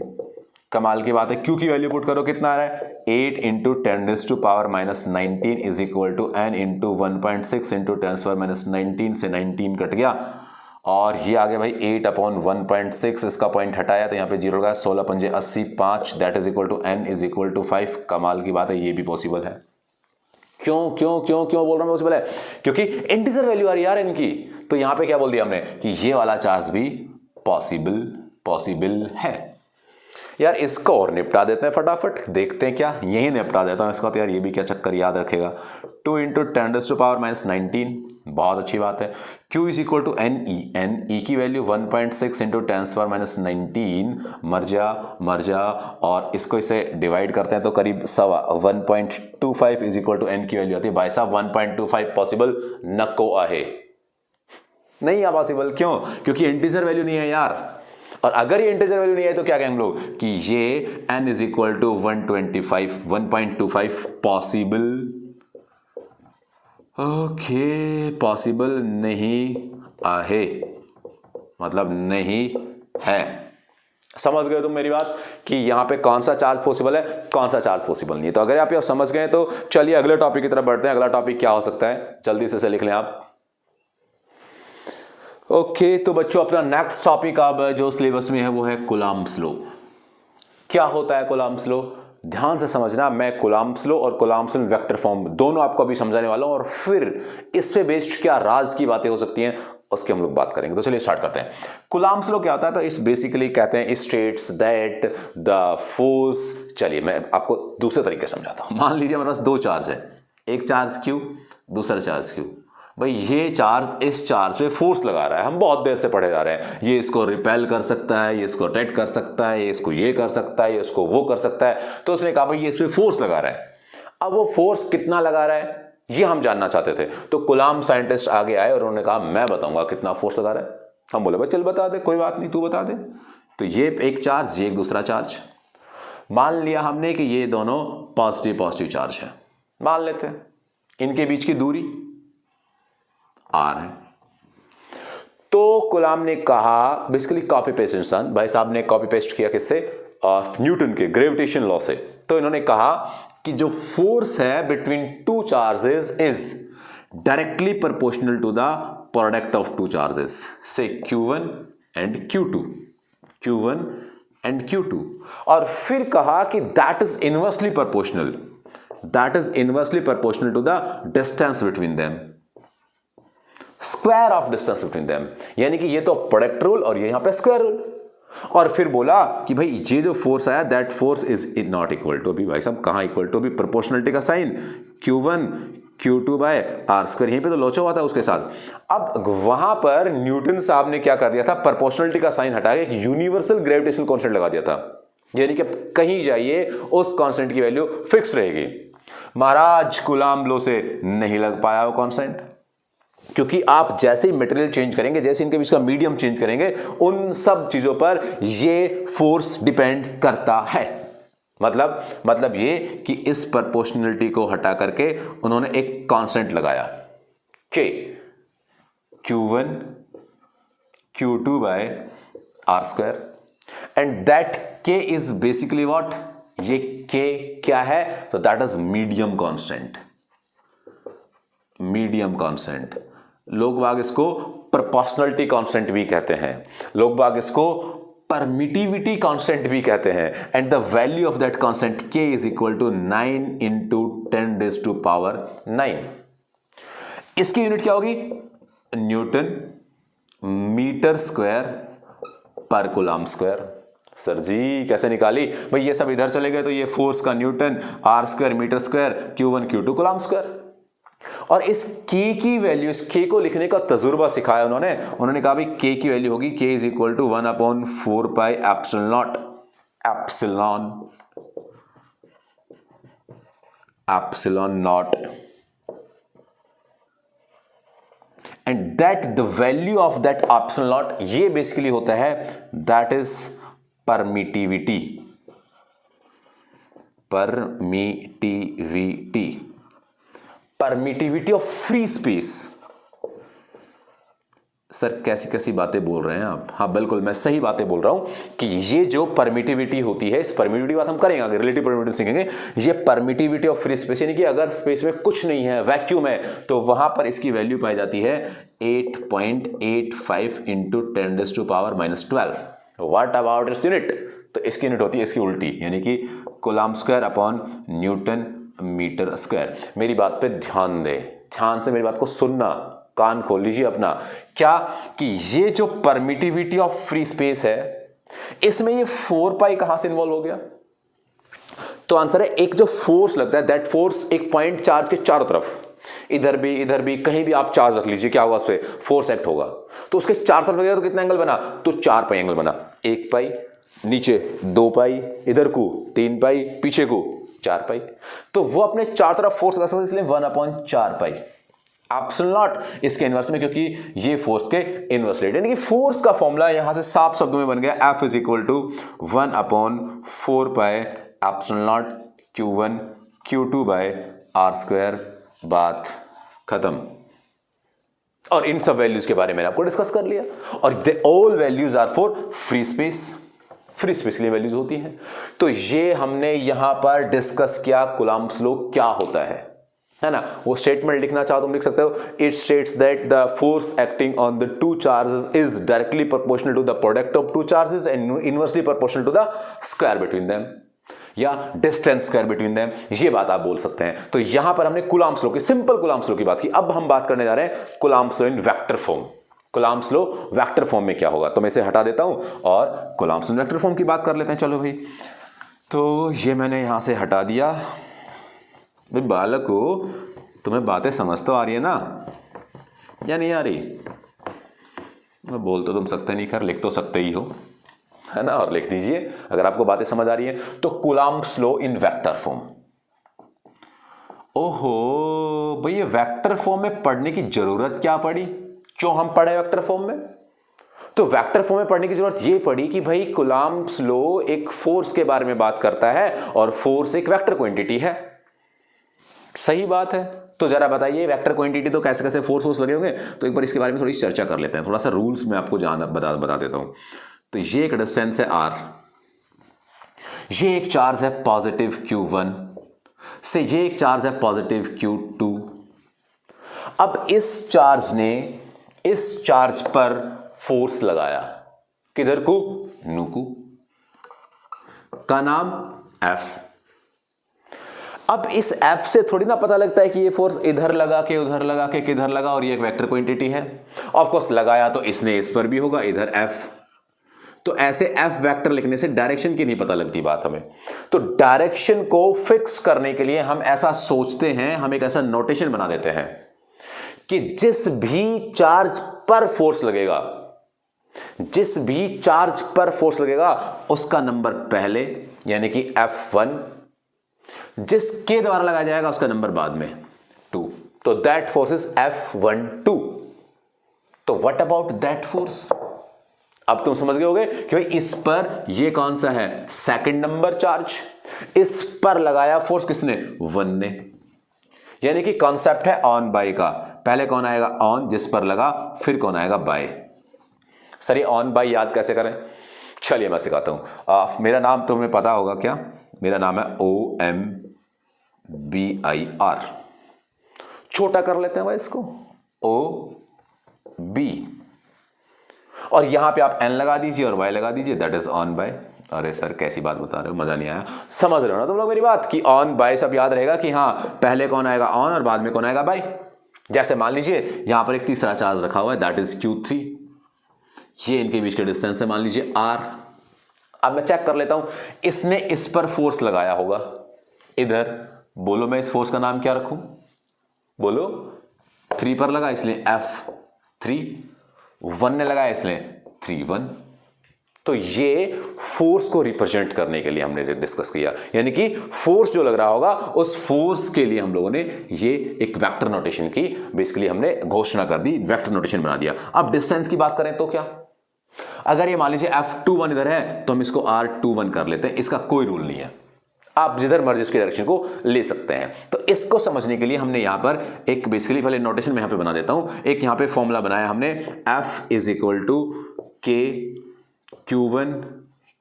कमाल की बात है, Q की वैल्यू पुट करो, कितना आ रहा है 8 into 10⁻⁻19 is equal to n into 1.6 into 10⁻⁻19 से 19 कट गया और ये आ गया भाई 8/1.6, इसका पॉइंट हटाया तो यहाँ पे जीरो लगा, 16 पंजे 80, 5 that is equal to n is equal to 5। कमाल की बात है, ये भी पॉसिबल है। क्यों क्यों क्यों क्यों बोल रहा हूं पॉसिबल है? क्योंकि इंटीजर वैल्यू आ रही है यार इनकी। तो यहां पे क्या बोल दिया हमने कि ये वाला चार्ज भी पॉसिबल है। यार इसको और निपटा देते हैं फटाफट, देखते हैं क्या, यही निपटा देता हूं इसका। तो यार ये भी क्या चक्कर याद रखेगा, 2 इंटू 10⁻⁻19, बहुत अच्छी बात है। Q is equal to N E की वैल्यू 1.6 इंटू 10⁻⁻19, मर जा और इसको इसे डिवाइड करते हैं तो करीब 1.25 इज इक्वल टू एन की वैल्यू आती है। भाई साहब 1.25 पॉसिबल नको आहे, नहीं है पॉसिबल। क्यों? क्योंकि इंटीजर वैल्यू नहीं है यार। और अगर ये इंटीजर वैल्यू नहीं है तो क्या कहेंगे हम लोग कि ये n is equal to 1.25 possible. Okay, possible नहीं आहे मतलब नहीं है। समझ गए तुम मेरी बात कि यहां पे कौन सा चार्ज पॉसिबल है, कौन सा चार्ज पॉसिबल नहीं है। तो अगर आप ये समझ गए तो चलिए अगले टॉपिक की तरफ बढ़ते हैं। अगला टॉपिक क्या हो सकता है, जल्दी से लिख लें आप। ओके, तो बच्चों अपना नेक्स्ट टॉपिक अब जो सिलेबस में है वो है कूलम्ब्स लॉ। क्या होता है कूलम्ब्स लॉ? ध्यान से समझना, मैं कूलम्ब्स लॉ और कूलम्ब्स लॉ वेक्टर फॉर्म दोनों आपको अभी समझाने वाला हूं और फिर इस पे बेस्ड क्या राज की बातें हो सकती हैं उसकी हम लोग बात करेंगे। तो चलिए स्टार्ट करते हैं। कूलम्ब्स लॉ क्या होता है? तो इस बेसिकली कहते हैं स्टेट्स दैट द फोर्स, चलिए मैं आपको दूसरे तरीके से समझाता हूं। मान लीजिए हमारे पास दो चार्ज है, एक चार्ज Q, दूसरा चार्ज Q। भाई ये चार्ज इस चार्ज पे फोर्स लगा रहा है, हम बहुत देर से पढ़े जा रहे हैं। ये इसको रिपेल कर सकता है, ये इसको अट्रैक्ट कर सकता है, ये इसको ये कर सकता है, ये इसको वो कर सकता है। तो उसने कहा भाई ये इस पे फोर्स लगा रहा है। अब वो फोर्स कितना लगा रहा है ये हम जानना चाहते थे। तो कूलम्ब साइंटिस्ट आगे आए और उन्होंने कहा मैं बताऊंगा कितना फोर्स लगा रहा है। हम बोले भाई चल बता दे, कोई बात नहीं तू बता दे। तो ये एक चार्ज, ये एक दूसरा चार्ज। मान लिया हमने कि ये दोनों पॉजिटिव चार्ज है, मान लेते हैं। इनके बीच की दूरी R है। तो कूलम्ब ने कहा, बेसिकली कॉपी पेस्ट इंसान, भाई साहब ने कॉपी पेस्ट किया किससे? न्यूटन के ग्रेविटेशन लॉ से। तो इन्होंने कहा कि जो फोर्स है between two charges is directly proportional to the product of two charges, say Q1 and Q2, Q1 and Q2। और फिर कहा कि that is inversely proportional, to the distance between them, square of distance between them. यानी कि ये तो प्रोडक्ट रूल और ये यहां पे स्क्वायर रूल। और फिर बोला कि भाई ये जो फोर्स आया that force is not equal to, अभी भाई साहब कहां इक्वल टू, अभी प्रोपोर्शनलिटी का sign Q1 Q2 by R square, यहीं पे तो लोचा हुआ था उसके साथ। अब वहां पर न्यूटन साहब ने क्या कर दिया था, प्रोपोर्शनलिटी का साइन हटा के एक यूनिवर्सल ग्रेविटेशनल कांस्टेंट लगा दिया था। यानी कि कहीं जाइए उस कांस्टेंट की वैल्यू फिक्स रहेगी। महाराज कूलम्ब लॉ से नहीं लग पाया वो कांस्टेंट, क्योंकि आप जैसे ही मटेरियल चेंज करेंगे, जैसे इनके बीच का मीडियम चेंज करेंगे, उन सब चीजों पर ये फोर्स डिपेंड करता है। मतलब ये कि इस प्रोपोर्शनलिटी को हटा करके उन्होंने एक कांस्टेंट लगाया के Q1 Q2 by R square, and that K is basically what, ये K क्या है? तो दैट इज मीडियम कांस्टेंट। लोग बाग इसको प्रोपोर्शनलिटी कांस्टेंट भी कहते हैं, लोग बाग इसको परमिटिविटी कांस्टेंट भी कहते हैं। And the value of that constant K is equal to 9 into 10⁻⁹। इसकी यूनिट क्या होगी? न्यूटन मीटर स्क्वायर पर कूलम्ब स्क्वायर। सर जी कैसे निकाली? भाई ये सब इधर चले गए तो ये फोर्स का newton, R square metre square, Q1 Q2 coulomb square. और इस K की वैल्यू, इस K को लिखने का तजुर्बा सिखाया उन्होंने कहा भाई K की वैल्यू होगी K is equal to 1/4 pi epsilon naught, and that the value of that epsilon naught, ये बेसिकली होता है that is permittivity. Permittivity of free space. Sir कैसी कैसी बातें बोल रहे हैं आप? हाँ बिल्कुल मैं सही बातें बोल रहा हूं कि ये जो परमिटिविटी होती है, इस परमिटिविटी बात हम करेंगे आगे, रिलेटिव परमिटिविटी सीखेंगे। ये परमिटिविटी ऑफ फ्री स्पेस यानी कि अगर स्पेस में कुछ नहीं है, वैक्यूम है, तो वहां पर इसकी वैल्यू पाई जाती है 8.85 into 10⁻⁻12। What about its unit? तो इसकी यूनिट होती है इसकी उल्टी, यानी कि coulomb square upon newton metre square. मेरी बात पे ध्यान दे, ध्यान से मेरी बात को सुनना, कान खोल लीजिए अपना। क्या कि ये जो परमिटिविटी ऑफ फ्री स्पेस है, इसमें ये 4 पाई कहां से इन्वॉल्व हो गया? तो आंसर है एक जो फोर्स लगता है, दैट फोर्स एक पॉइंट चार्ज के चारों तरफ, इधर भी कहीं भी आप चार्ज रख लीजिए, क्या होगा उस पर फोर्स एक्ट होगा। तो उसके चार तरफ लगेगा तो कितना एंगल बना? तो 4 पाई एंगल बना। 1 पाई नीचे, 2 पाई इधर को, 3 पाई पीछे को, 4 पाई। तो वो अपने चार तरफ फोर्स लगा सकते, इसलिए 1/4 पाई एप्सिलॉन नॉट इसके इनवर्स में, क्योंकि ये फोर्स के इनवर्स रिलेटेड, यानी कि फोर्स का फॉर्मूला यहां से साफ शब्दों में बन गया, F is equal to 1/4 pi epsilon naught Q1 Q2 by R square. बात खत्म। और इन सब वैल्यूज के बारे में आपको डिस्कस कर लिया, और they all values are for free space. Free space के लिए वैल्यूज होती हैं। तो ये हमने यहां पर डिस्कस किया कूलम्ब्स लॉ क्या होता है ना। वो स्टेटमेंट लिखना चाहो तुम लिख सकते हो, it states that the force acting on the two charges is directly proportional to the product of two charges and inversely proportional to the square between them, या डिस्टेंस स्क्वायर बिटवीन देम, ये बात आप बोल सकते हैं। तो यहां पर हमने कूलम्ब्स लॉ की, सिंपल कूलम्ब्स लॉ की बात की। अब हम बात करने जा रहे हैं Coulomb's law in vector form. Coulomb's law vector form में क्या होगा, तो मैं इसे हटा देता हूं और कूलम्ब्स इन वेक्टर फॉर्म की बात कर लेते हैं। चलो भाई, तो ये मैंने यहां से हटा दिया। भाई बालक को तुम्हें बातें समझ तो आ रही है ना, या नहीं आ रही? मैं बोल तो तुम सकते नहीं, खैर लिख तो सकते ही हो, है ना, और लिख दीजिए अगर आपको बातें समझ आ रही है। तो Coulomb's law in vector form. ओहो भाई, ये वेक्टर फॉर्म में पढ़ने की जरूरत क्या पड़ी? क्यों हम पढ़े वेक्टर फॉर्म में? तो वेक्टर फॉर्म में पढ़ने की जरूरत ये पड़ी कि भाई कूलम्ब्स लॉ एक फोर्स के बारे में बात करता है, और फोर्स एक वेक्टर क्वांटिटी है। सही बात है। तो जरा बताइए, वेक्टर क्वांटिटी तो कैसे कैसे फोर्स लगे होंगे, तो एक बार इसके बारे में थोड़ी चर्चा कर लेते हैं। थोड़ा सा रूल्स में आपको बता देता हूं। तो ये एक डिस्टेंस है r, ये एक चार्ज है पॉजिटिव Q1 से, ये एक चार्ज है पॉजिटिव Q2। अब इस चार्ज ने इस चार्ज पर फोर्स लगाया, किधर को? नुकु, का नाम F। अब इस F से थोड़ी ना पता लगता है कि ये फोर्स इधर लगा के उधर लगा के किधर लगा, और ये एक वेक्टर क्वांटिटी है। ऑफ कोर्स लगाया तो इसने इस पर भी होगा, इधर F। तो ऐसे F वेक्टर लिखने से डायरेक्शन की नहीं पता लगती बात हमें। तो डायरेक्शन को फिक्स करने के लिए हम ऐसा सोचते हैं, हम एक ऐसा नोटेशन बना देते हैं कि जिस भी चार्ज पर फोर्स लगेगा, जिस भी चार्ज पर फोर्स लगेगा उसका नंबर पहले, यानी कि F1, जिसके द्वारा लगाया जाएगा उसका नंबर बाद में 2। तो दैट फोर्स इज F12। तो व्हाट अबाउट दैट फोर्स? अब तुम समझ गए होगे कि भाई इस पर ये कौन सा है? Second number charge. इस पर लगाया फोर्स किसने? 1 ने। यानी कि कॉन्सेप्ट है ऑन बाय का। पहले कौन आएगा? ऑन, जिस पर लगा, फिर कौन आएगा? बाय। सर ये ऑन बाय याद कैसे करें? चलिए मैं सिखाता हूं। मेरा नाम तुम्हें पता होगा क्या? मेरा नाम है OMBIR। छोटा कर लेते हैं भाई इसको, OB, और यहां पे आप N लगा दीजिए और Y लगा दीजिए, दैट इज ऑन बाय। अरे सर कैसी बात बता रहे हो, मजा नहीं आया? समझ रहे हो ना तुम लोग मेरी बात कि ऑन बाय सब याद रहेगा कि हाँ पहले कौन आएगा? ऑन, और बाद में कौन आएगा? बाय। जैसे मान लीजिए यहां पर एक तीसरा चार्ज रखा हुआ है, दैट इज Q3। ये इनके बीच के डिस्टेंस है, मान लीजिए R। अब मैं चेक कर लेता हूं, इसने इस पर फोर्स लगाया होगा इधर। बोलो मैं इस फोर्स का नाम क्या रखूं? बोलो। 3 पर लगा इसलिए F3, 1 ने लगाया इसलिए 3-1। तो ये फोर्स को रिप्रेजेंट करने के लिए हमने डिस्कस किया, यानी कि फोर्स जो लग रहा होगा उस फोर्स के लिए हम लोगों ने ये एक वेक्टर नोटेशन की, बेसिकली हमने घोषणा कर दी, वेक्टर नोटेशन बना दिया। अब डिस्टेंस की बात करें तो क्या? अगर ये मान लीजिए F21 इधर है तो हम इसको R21 कर लेते हैं, इसका कोई रूल नहीं है। आप जिधर मर्जी इसकी डायरेक्शन को ले सकते हैं। तो इसको समझने के लिए हमने यहां पर एक बेसिकली पहले नोटेशन में यहां पे बना देता हूं। एक यहां पे फॉर्मूला बनाया हमने, F is equal to K Q1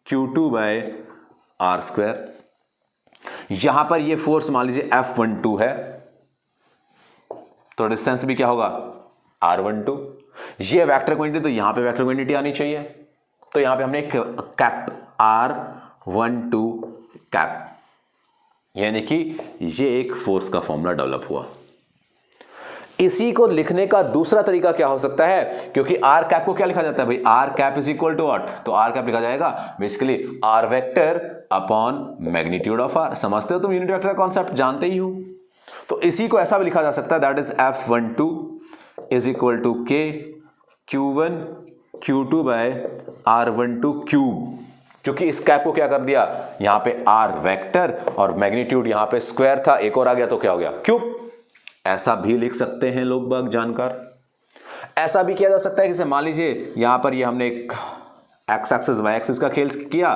Q2 by R square. यहां पर ये फोर्स मान लीजिए F12 है, तो डिस्टेंस भी क्या होगा R12। ये वेक्टर क्वांटिटी, तो यहां पे वेक्टर क्वांटिटी आनी चाहिए, तो यहां पे हमने एक कैप R12 कैप, यानी कि ये एक फोर्स का फॉर्मूला डेवलप हुआ। इसी को लिखने का दूसरा तरीका क्या हो सकता है, क्योंकि आर कैप को क्या लिखा जाता है भाई, R cap is equal to what, तो आर कैप लिखा जाएगा basically R vector upon magnitude of R. समझते हो तुम यूनिट वेक्टर का कॉन्सेप्ट, जानते ही हो। तो इसी को ऐसा भी लिखा जा सकता है, that is F12 is equal to K Q1 Q2 by R12 cube, क्योंकि इस कैप को क्या कर दिया, यहां पे आर वेक्टर और मैग्नीट्यूड यहां पे स्क्वायर था, एक और आ गया तो क्या हो गया क्यूब। ऐसा भी लिख सकते हैं लोग बाग जानकार। ऐसा भी किया जा सकता है कि मान लीजिए यहां पर ये हमने एक एक्स एक्सिस वाई एक्सिस का खेल किया,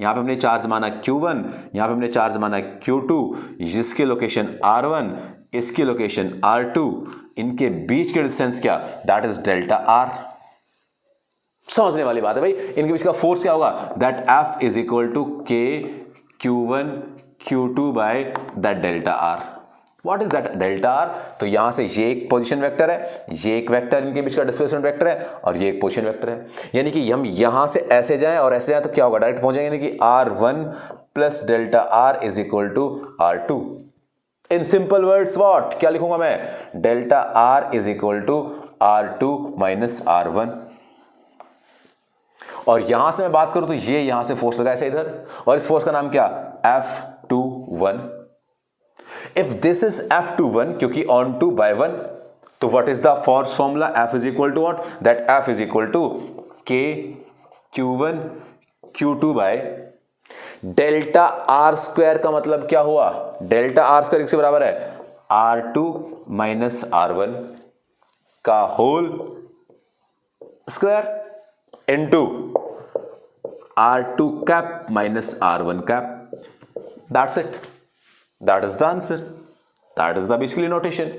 यहां पे हमने चार्ज माना Q1, यहां पे हमने चार्ज माना Q2, जिसकी लोकेशन R1, इसकी लोकेशन R2, इनके बीच के डिस्टेंस क्या, दैट इज डेल्टा आर। समझने वाली बात है भाई, इनके बीच का फोर्स क्या होगा, that F is equal to K Q1 Q2 by that delta R. What is that delta R, तो यहां से ये एक पोजीशन वेक्टर है, ये एक वेक्टर, इनके बीच का डिस्प्लेसमेंट वेक्टर है, और ये एक पोजीशन वेक्टर है। यानी कि हम यहां से ऐसे जाएं और ऐसे जाएं तो क्या होगा, डायरेक्ट पहुंचेंगे, यानी कि R1 plus delta R is equal to R2। In simple words what, क्या लिखूंगा मैं, delta R is equal to R2 minus R1। और यहां से मैं बात करूं तो ये यहां से फोर्स लगा ऐसे इधर, और इस फोर्स का नाम क्या, F21। If this is F21, क्योंकि ऑन टू बाय 1, तो what is the force formula, F is equal to what, that F is equal to K Q1 Q2 by delta R square. का मतलब क्या हुआ, डेल्टा आर स्क्वायर किसके बराबर है, R2 माइनस R1 का whole square into R2 cap minus R1 cap. That's it, that is the answer, that is the basically notation.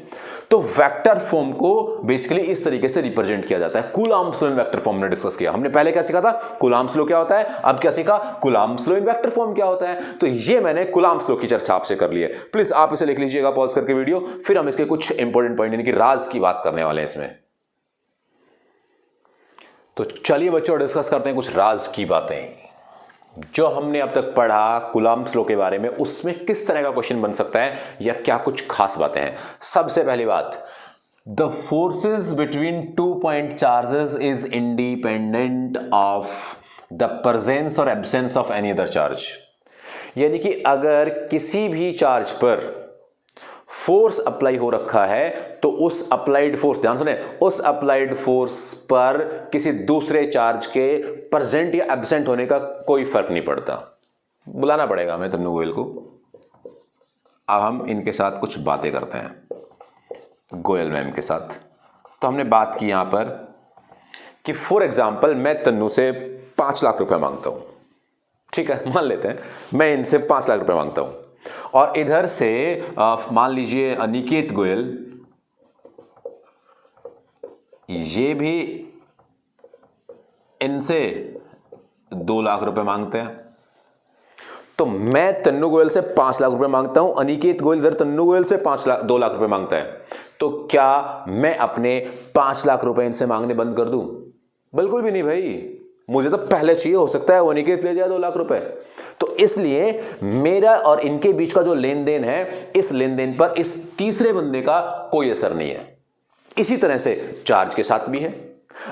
तो वेक्टर फॉर्म को बेसिकली इस तरीके से रिप्रेजेंट किया जाता है। Coulomb's law in vector form ने डिस्कस किया, हमने पहले क्या सीखा था, कूलॉम्ब्स लॉ क्या होता है, अब क्या सीखा, coulombs law in vector form क्या होता है। तो ये मैंने कूलॉम्ब्स लॉ की चर्चा आपसे कर ली है। प्लीज आप इसे लिख लीजिएगा पॉज करके वीडियो, फिर हम इसके कुछ इंपॉर्टेंट पॉइंट यानी कि राज की बात करने वाले हैं इसमें। तो चलिए बच्चों डिस्कस करते हैं कुछ राज की बातें जो हमने अब तक पढ़ा कूलॉम्ब्स लॉ के बारे में, उसमें किस तरह का क्वेश्चन बन सकता है या क्या कुछ खास बातें हैं। सबसे पहली बात, the forces between 2 point charges is independent of the presence और absence of any other charge. यानी कि अगर किसी भी चार्ज पर फोर्स अप्लाई हो रखा है तो उस अप्लाइड फोर्स, ध्यान सुने, उस अप्लाइड फोर्स पर किसी दूसरे चार्ज के प्रेजेंट या एब्सेंट होने का कोई फर्क नहीं पड़ता। बुलाना पड़ेगा हमें तन्नू गोयल को। अब हम इनके साथ कुछ बातें करते हैं, गोयल मैम के साथ। तो हमने बात की यहां पर कि फॉर एग्जाम्पल मैं तन्नू से 5 लाख रुपए मांगता हूं, ठीक है, मान लेते हैं मैं इनसे 5 लाख रुपए मांगता हूं, और इधर से मान लीजिए अनिकेत गोयल ये भी इनसे 2 लाख रुपए मांगते हैं। तो मैं तन्नू गोयल से 5 लाख रुपए मांगता हूं, अनिकेत गोयल इधर तन्नू गोयल से 2 लाख रुपए मांगता है। तो क्या मैं अपने 5 लाख रुपए इनसे मांगने बंद कर दूं? बिल्कुल भी नहीं भाई, मुझे तो पहले चाहिए, हो सकता है वो अनिकेत ले जाए 2 लाख रुपए। तो इसलिए मेरा और इनके बीच का जो लेन देन है, इस लेन देन पर इस तीसरे बंदे का कोई असर नहीं है। इसी तरह से चार्ज के साथ भी है,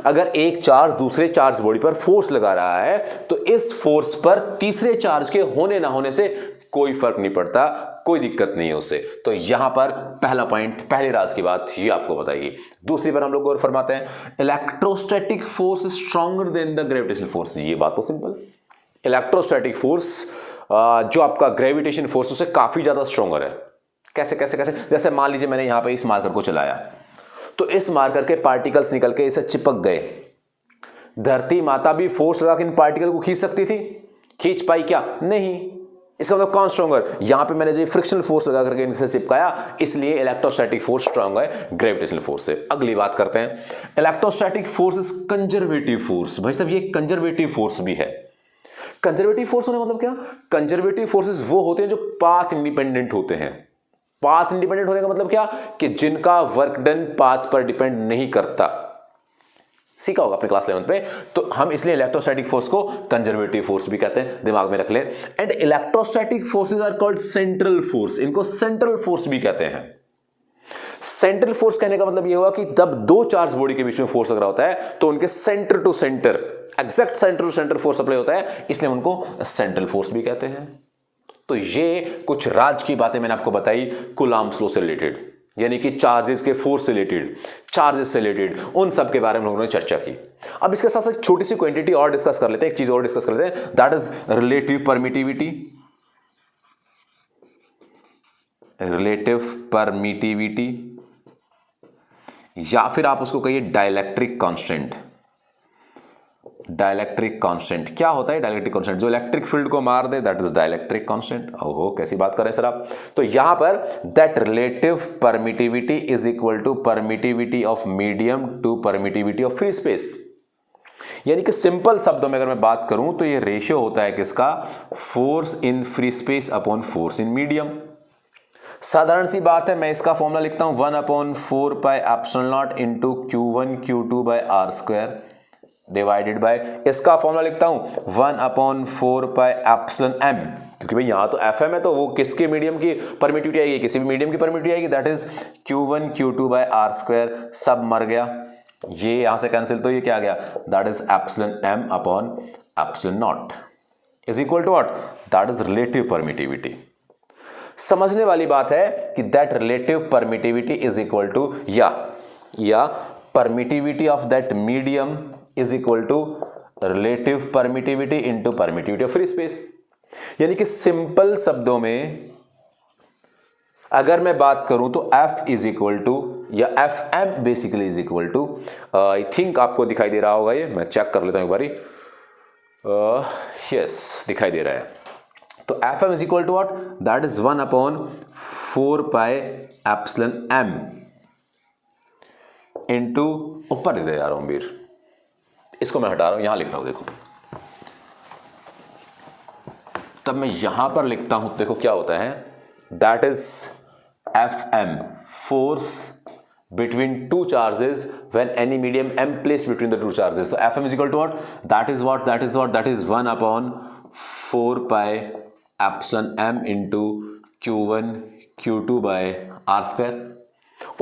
अगर एक चार्ज दूसरे चार्ज बॉडी पर फोर्स लगा रहा है तो इस फोर्स पर तीसरे चार्ज के होने ना होने से कोई फर्क नहीं पड़ता, कोई दिक्कत नहीं है उससे। तो यहां पर पहला पॉइंट, पहले राज की बात ये आपको बताइए। दूसरी पर हम लोग गौर फरमाते हैं, electrostatic force stronger than the gravitational force. ये बात तो सिंपल, इलेक्ट्रोस्टैटिक फोर्स जो आपका ग्रेविटेशन फोर्स उससे काफी ज्यादा स्ट्रॉन्गर है। कैसे कैसे कैसे, जैसे मान लीजिए मैंने यहां पे इस मार्कर को चलाया तो इस मार्कर के पार्टिकल्स निकल के इसे चिपक गए। धरती माता भी फोर्स लगा के इन पार्टिकल को खींच सकती थी, खींच पाई क्या? नहीं। इसका मतलब कौन स्ट्रॉन्गर, यहां पे मैंने जो फ्रिक्शनल फोर्स लगा करके इनसे चिपकाया, इसलिए इलेक्ट्रोस्टैटिक फोर्स स्ट्रॉन्ग है ग्रेविटेशनल फोर्स से। अगली बात करते हैं, electrostatic force is conservative force. भाई साहब ये कंजर्वेटिव फोर्स भी है। कंजर्वेटिव फोर्स होने मतलब क्या, कंजर्वेटिव फोर्सेस वो होते हैं जो पाथ इंडिपेंडेंट होते हैं। पाथ इंडिपेंडेंट होने का मतलब क्या, कि जिनका वर्क डन पाथ पर डिपेंड नहीं करता। सीखा होगा अपने क्लास 11 पे। तो हम इसलिए इलेक्ट्रोस्टैटिक फोर्स को कंजर्वेटिव फोर्स भी कहते हैं, दिमाग में रख ले। And electrostatic forces are called central force, इनको सेंट्रल फोर्स भी कहते हैं। सेंट्रल फोर्स कहने का मतलब यह हुआ कि जब दो चार्ज बॉडी के बीच में फोर्स अगर होता है तो उनके centre to centre, exact centre to centre force apply होता है, इसलिए उनको सेंट्रल फोर्स भी कहते हैं। तो ये कुछ राज की बातें मैंने आपको बताई कूलॉम्स लॉ से रिलेटेड, यानी कि चार्जेस के फोर्स से रिलेटेड, चार्जेस से रिलेटेड, उन सब के बारे में लोगों ने चर्चा की। अब इसके साथ एक छोटी सी क्वांटिटी और डिस्कस कर लेते हैं, एक चीज और डिस्कस कर लेते हैं, that is relative permittivity. Relative permittivity या फिर आप उसको कहिए डाइलेक्ट्रिक कांस्टेंट। डाइलेक्ट्रिक कांस्टेंट क्या होता है, डाइलेक्ट्रिक कांस्टेंट जो इलेक्ट्रिक फील्ड को मार दे, दैट इज डाइलेक्ट्रिक कांस्टेंट। ओहो कैसी बात कर रहे हैं सर आप। तो यहां पर that relative permittivity is equal to permittivity of medium to permittivity of free space. यानी कि सिंपल शब्दों में अगर मैं बात करूं तो ये रेशियो होता है किसका, force in free space upon force in medium. साधारण सी बात है, मैं इसका फॉर्मूला लिखता हूं 1/4 pi epsilon not into Q1 Q2 by R square divided by, इसका फॉर्मूला लिखता हूं 1/4 पाई एप्सिलॉन m, क्योंकि भाई यहां तो FM है तो वो किसके मीडियम की परमिटिविटी आएगी, किसी भी मीडियम की परमिटिविटी आएगी, that is Q1 Q2 by R square. सब मर गया, ये यहां से कैंसिल, तो ये क्या आ गया, that is epsilon m upon epsilon not is equal to what, that is relative permittivity. समझने वाली बात है कि that relative permittivity is equal to या permittivity of that medium is equal to relative permittivity into permittivity of free space. यानी कि सिंपल शब्दों में अगर मैं बात करूं तो F इज इक्वल टू या FM basically is equal to, I think आपको दिखाई दे रहा होगा, ये मैं चेक कर लेता हूं एक बारी। यस दिखाई दे रहा है। तो FM is equal to what, that is 1/4 pi epsilon m into, ऊपर लिख दे जा रहा हूं वीर, इसको मैं हटा रहा हूं, यहां लिख रहा हूं, देखो तब मैं यहां पर लिखता हूं, देखो क्या होता है, that is FM force between two charges when any medium m placed between the two charges. So FM is equal to what? That is 1/4 pi epsilon m into Q1 Q2 by R square.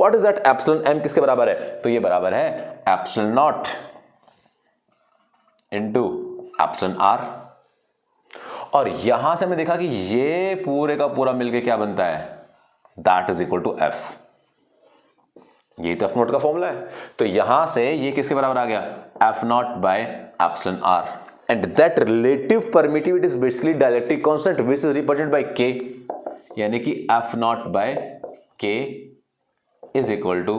What is that epsilon m किसके बराबर है? तो ये बराबर है epsilon naught into epsilon r। और यहां से हमने देखा कि ये पूरे का पूरा मिलके क्या बनता है, that is equal to f। यही तो एफ नॉट का फॉर्मूला है। तो यहां से ये किसके बराबर आ गया, F naught by epsilon R. And that relative permittivity is basically dielectric constant which is represented by K, यानी कि F naught by K is equal to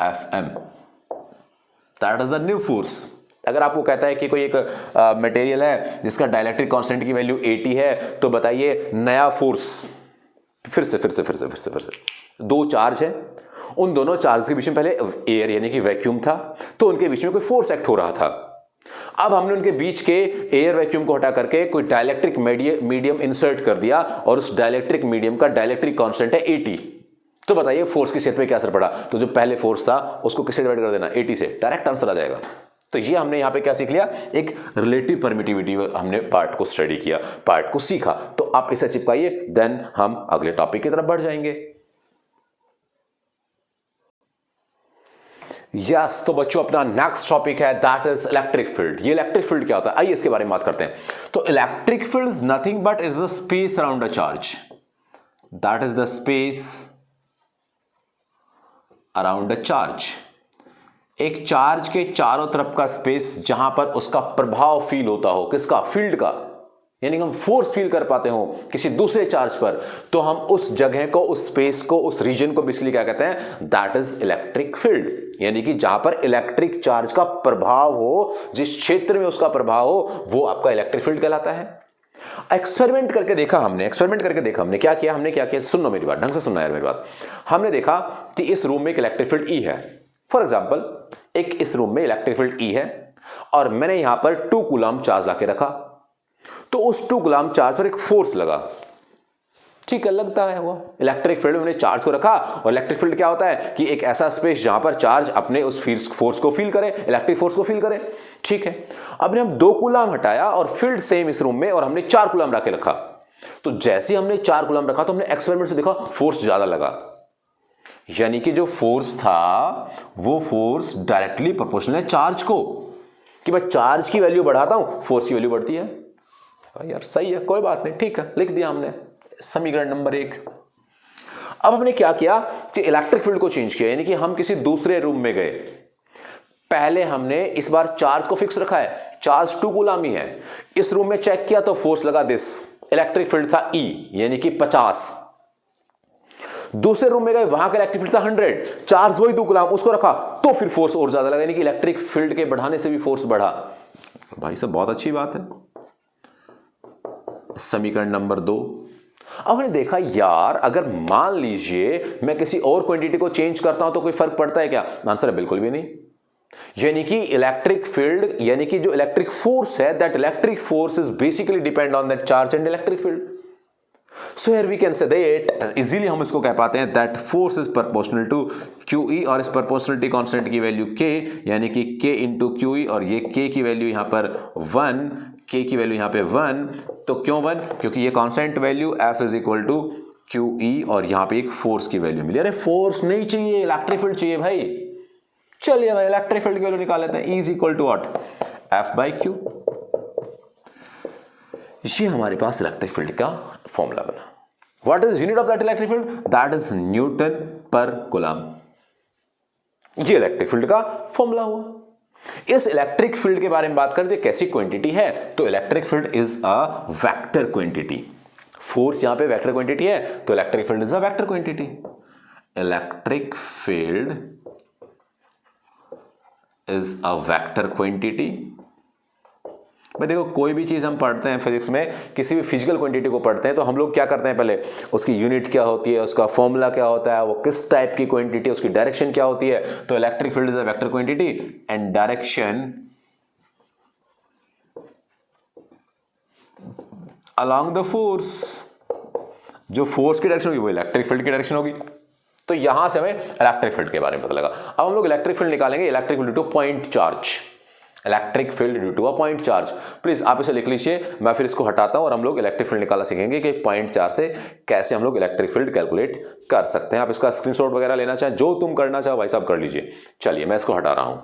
F M. That is the new force. अगर आपको कहता है कि कोई एक मटेरियल है जिसका डाइलेक्ट्रिक कांस्टेंट की वैल्यू 80 है, तो बताइए नया फोर्स, फिर से दो चार्ज है, उन दोनों चार्ज के बीच में पहले एयर यानी कि वैक्यूम था, तो उनके बीच में कोई फोर्स एक्ट हो रहा था। अब हमने उनके बीच के एयर वैक्यूम को हटा करके कोई डाइलेक्ट्रिक मीडियम इंसर्ट कर दिया और उस डाइलेक्ट्रिक मीडियम का डाइलेक्ट्रिक कांस्टेंट है 80। तो बताइए फोर्स के क्षेत्र पे क्या असर पड़ा, तो जो पहले फोर्स था उसको किससे डिवाइड कर देना, 80 से, डायरेक्ट आंसर आ जाएगा। तो ये हमने यहां पे क्या सीख लिया, एक रिलेटिव परमिटिविटी हमने पार्ट को स्टडी किया, पार्ट को सीखा। तो आप इसे चिपकाइए, देन हम अगले टॉपिक की तरफ बढ़ जाएंगे। यस तो बच्चों अपना नेक्स्ट टॉपिक है दैट इज इलेक्ट्रिक फील्ड। ये इलेक्ट्रिक फील्ड क्या होता है, आइए इसके बारे में बात करते हैं। तो electric field is nothing but is the space around a charge, that is the space around a charge. एक चार्ज के चारों तरफ का स्पेस जहां पर उसका प्रभाव फील होता हो, किसका, फील्ड का, यानी कि हम फोर्स फील कर पाते हो किसी दूसरे चार्ज पर, तो हम उस जगह को, उस स्पेस को, उस रीजन को बेसिकली क्या कहते हैं, दैट इज इलेक्ट्रिक फील्ड। यानी कि जहां पर इलेक्ट्रिक चार्ज का प्रभाव हो, जिस क्षेत्र में उसका प्रभाव हो, वो आपका इलेक्ट्रिक फील्ड कहलाता है। एक्सपेरिमेंट करके देखा हमने क्या किया, सुनो मेरी बात, ढंग से सुनना यार मेरी बात। हमने देखा कि इस रूम में एक इलेक्ट्रिक फील्ड ई है, फॉर एग्जांपल इस रूम में इलेक्ट्रिक फील्ड ई है और मैंने यहां पर 2 कूलम चार्ज लाके रखा, तो उस 2 कूलम चार्ज पर एक फोर्स लगा, ठीक है, लगता है वो इलेक्ट्रिक फील्ड में चार्ज को रखा। और इलेक्ट्रिक फील्ड क्या होता है कि एक ऐसा स्पेस जहां पर चार्ज अपने उस फोर्स को फील करे, इलेक्ट्रिक फोर्स को फील करे, ठीक है। अब हम 2 कूलम हटाया और फील्ड सेम इस रूम में और हमने 4 कूलम रख के रखा, तो जैसे हमने 4 कूलम रखा तो हमने एक्सपेरिमेंट से देखा फोर्स ज्यादा लगा, यानी कि जो फोर्स था वो फोर्स डायरेक्टली प्रोपोर्शनल है चार्ज को, कि मैं चार्ज की वैल्यू बढ़ाता हूं फोर्स की वैल्यू बढ़ती है। यार सही है, कोई बात नहीं, ठीक है, लिख दिया हमने समीकरण नंबर 1। अब हमने क्या किया कि इलेक्ट्रिक फील्ड को चेंज किया, यानी कि हम किसी दूसरे रूम में गए। पहले हमने इस बार चार्ज को फिक्स रखा है, चार्ज 2 कूलम ही है। इस रूम में चेक किया तो फोर्स लगा दिस, इलेक्ट्रिक फील्ड था E यानी कि 50। दूसरे रूम में गए, वहां का इलेक्ट्रिक फील्ड था 100, चार्ज वही 2 कूलम, उसको रखा तो फिर फोर्स और ज्यादा लगा, यानी कि इलेक्ट्रिक फील्ड के बढ़ाने से भी फोर्स बढ़ा। भाई साहब बहुत अच्छी बात है। समीकरण नंबर 2। अब हमने देखा यार अगर मान लीजिए मैं किसी और क्वांटिटी को चेंज करता हूं तो कोई फर्क पड़ता है क्या? आंसर है बिल्कुल भी नहीं। यानी कि इलेक्ट्रिक फील्ड, यानी कि जो इलेक्ट्रिक फोर्स है, that electric force is basically depend on that charge and electric field. So here we can say that easily हम इसको कह पाते हैं that force is proportional to QE, और इस प्रोपोर्शनलिटी कांस्टेंट की वैल्यू K, यानी कि K इंटू QE, और ये K की वैल्यू यहां पर 1, K की वैल्यू यहां पे 1, तो क्यों 1? क्योंकि ये constant value F is equal to QE और यहां पे एक फोर्स की वैल्यू मिली। अरे फोर्स नहीं चाहिए, इलेक्ट्रिक फील्ड चाहिए भाई। चलिए भाई इलेक्ट्रिक फील्ड की वैल्यू निकाल लेते हैं, E is equal to what? F by Q। ये हमारे पास इलेक्ट्रिक फील्ड का फॉर्मूला बना। What is unit of that electric field? That is newton पर कूलम। ये इलेक्ट्रिक फील्ड का फॉर्मूला हुआ। इस इलेक्ट्रिक फील्ड के बारे में बात करते हैं, कैसी क्वांटिटी है? तो electric field is a vector quantity. Force यहां पे वेक्टर क्वांटिटी है, तो electric field is a vector quantity. Electric field is a vector quantity. भाई देखो कोई भी चीज हम पढ़ते हैं फिजिक्स में, किसी भी फिजिकल क्वांटिटी को पढ़ते हैं तो हम लोग क्या करते हैं, पहले उसकी यूनिट क्या होती है, उसका फॉर्मूला क्या होता है, वो किस टाइप की क्वांटिटी, उसकी डायरेक्शन क्या होती है। तो electric field is a vector quantity and direction along the force, जो फोर्स की डायरेक्शन होगी वो इलेक्ट्रिक फील्ड की डायरेक्शन होगी। तो यहां से हमें इलेक्ट्रिक फील्ड के बारे में पता लगा। अब हम लोग इलेक्ट्रिक फील्ड निकालेंगे, electric field to point charge, electric field due to a point charge. Please आप इसे लिख लीजिए, मैं फिर इसको हटाता हूं और हम लोग इलेक्ट्रिक फील्ड निकालना सीखेंगे कि पॉइंट चार्ज से कैसे हम लोग इलेक्ट्रिक फील्ड कैलकुलेट कर सकते हैं। आप इसका स्क्रीनशॉट वगैरह लेना चाहें, जो तुम करना चाहो भाई साहब कर लीजिए। चलिए मैं इसको हटा रहा हूं।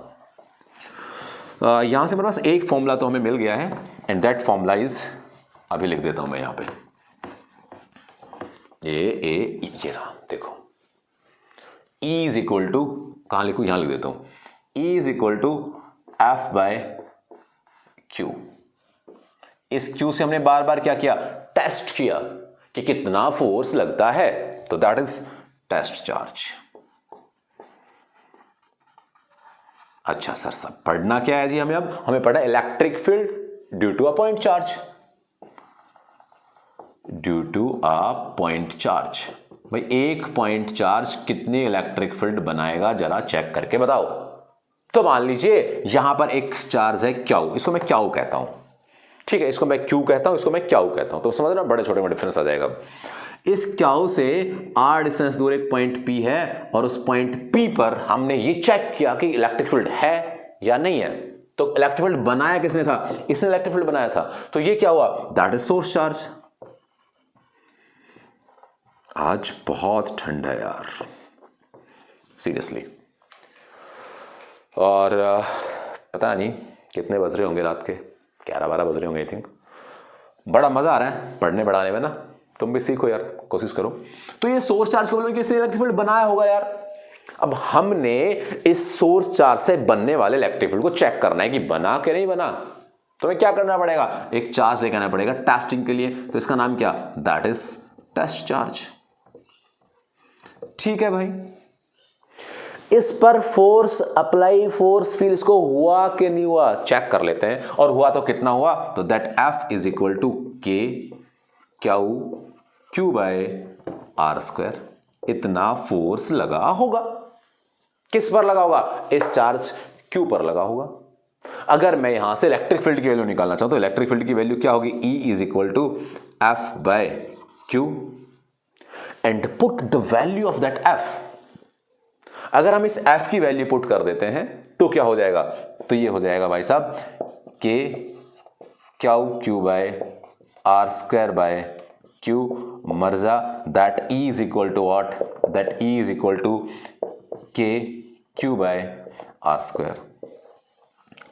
यहां से मेरे पास एक फॉर्मूला तो हमें मिल गया है एंड दैट फॉर्मूला इज, अभी लिख देता हूं मैं यहां पे, ये रहा, देखो E इज इक्वल टू, कहां लिखूं, यहां लिख देता हूं, E is equal to F by Q। इस Q से हमने बार बार क्या किया, टेस्ट किया कि कितना फोर्स लगता है, तो दैट इज टेस्ट चार्ज। अच्छा सर सब पढ़ना क्या है जी हमें? अब हमें पढ़ा electric field due to a point charge, due to a point charge. भाई एक पॉइंट चार्ज कितनी इलेक्ट्रिक फील्ड बनाएगा जरा चेक करके बताओ। तो मान लीजिए यहां पर एक चार्ज है क्यू, इसको मैं क्यू कहता हूं, ठीक है, इसको मैं क्यू कहता हूं, इसको मैं क्यू कहता हूं, तो समझ रहे हो बड़े छोटे में डिफरेंस आ जाएगा। इस क्यू से r डिस्टेंस दूर एक पॉइंट P है और उस पॉइंट P पर हमने ये चेक किया कि इलेक्ट्रिक फील्ड है या नहीं है। तो इलेक्ट्रिक फील्ड बनाया किसने था? इसने इलेक्ट्रिक फील्ड बनाया था। तो ये क्या हुआ? That is source charge. आज बहुत ठंडा है यार सीरियसली, और पता नहीं कितने बज रहे होंगे रात के, 11-12 बज रहे होंगे आई थिंक। बड़ा मजा आ रहा है पढ़ने पढ़ाने में ना, तुम भी सीखो यार, कोशिश करो। तो ये सोर्स चार्ज को बोलो कि इसने इलेक्ट्रिक फील्ड बनाया होगा यार। अब हमने इस सोर्स चार्ज से बनने वाले इलेक्ट्रिक फील्ड को चेक करना है कि बना कि नहीं बना। तो हमें क्या करना पड़ेगा? एक चार्ज लेकर आना पड़ेगा टेस्टिंग के लिए, तो इसका नाम क्या? That is test charge. ठीक है भाई, इस पर फोर्स अप्लाई, फोर्स फील इसको हुआ कि नहीं हुआ चेक कर लेते हैं, और हुआ तो कितना हुआ, तो that F is equal to K Q by R square, इतना फोर्स लगा होगा। किस पर लगा होगा, इस चार्ज क्यू पर लगा होगा। अगर मैं यहां से इलेक्ट्रिक फील्ड की वैल्यू निकालना चाहूं तो इलेक्ट्रिक फील्ड की वैल्यू क्या होगी, E is equal to F by Q and put the value of that F. अगर हम इस एफ की वैल्यू पुट कर देते हैं तो क्या हो जाएगा, तो ये हो जाएगा भाई साहब K Q by R square by Q मर्जा that E is equal to what, that E is equal to K Q by R square.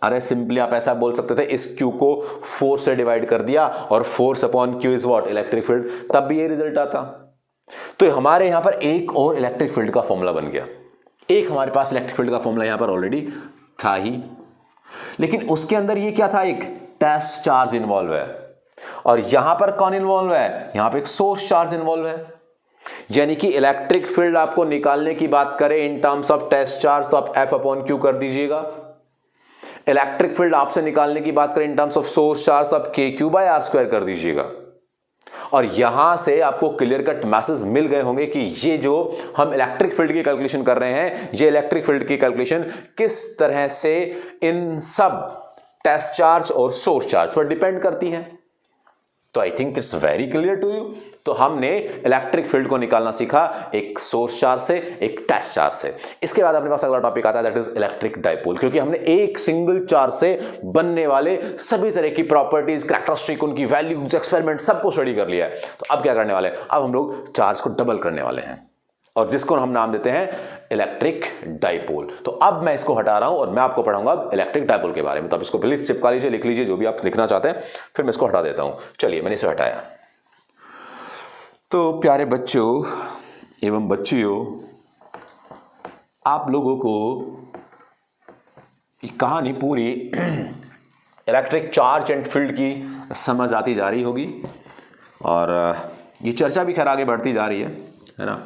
अरे सिंपली आप ऐसा बोल सकते थे, इस क्यू को 4 से डिवाइड कर दिया और force upon Q is what, electric field, तब भी ये रिजल्ट आता। तो हमारे यहां पर एक और इलेक्ट्रिक फील्ड का फॉर्मूला बन गया। एक हमारे पास इलेक्ट्रिक फील्ड का फॉर्मूला यहां पर ऑलरेडी था ही, लेकिन उसके अंदर ये क्या था, एक टेस्ट चार्ज इन्वॉल्व है, और यहां पर कौन इन्वॉल्व है, यहां पर एक सोर्स चार्ज इन्वॉल्व है। यानी कि इलेक्ट्रिक फील्ड आपको निकालने की बात करें in terms of test charge तो आप एफ अपॉन क्यू कर दीजिएगा। इलेक्ट्रिक फील्ड आपसे निकालने की बात करें in terms of source charge तो आप के क्यू बाय आर स्क्वायर कर दीजिएगा। और यहां से आपको क्लियर कट मैसेज मिल गए होंगे कि ये जो हम इलेक्ट्रिक फील्ड की कैलकुलेशन कर रहे हैं, ये इलेक्ट्रिक फील्ड की कैलकुलेशन किस तरह से इन सब टेस्ट चार्ज और सोर्स चार्ज पर डिपेंड करती है। तो I think it's very clear to you. तो हमने इलेक्ट्रिक फील्ड को निकालना सीखा एक सोर्स चार्ज से, एक टेस्ट चार्ज से। इसके बाद अपने पास अगला टॉपिक आता है दैट इज इलेक्ट्रिक डाइपोल, क्योंकि हमने एक सिंगल चार्ज से बनने वाले सभी तरह की प्रॉपर्टीज, कैरेक्टरिस्टिक, उनकी वैल्यूज, एक्सपेरिमेंट सबको स्टडी कर लिया है। तो अब क्या करने वाले हैं, अब हम लोग चार्ज को डबल करने वाले हैं, और जिसको हम नाम देते हैं इलेक्ट्रिक डाइपोल। तो अब मैं इसको हटा रहा हूं और मैं आपको पढ़ाऊंगा अब इलेक्ट्रिक डाइपोल के बारे में। तो आप इसको प्लीज चिपका लीजिए, लिख लीजिए जो भी आप लिखना चाहते हैं, फिर मैं इसको हटा देता हूं। चलिए मैंने इसे हटाया। तो प्यारे बच्चों एवं बच्चियों, आप लोगों को ये कहानी पूरी इलेक्ट्रिक चार्ज एंड फील्ड की समझ आती जा रही होगी, और ये चर्चा भी खैर आगे बढ़ती जा रही है ना।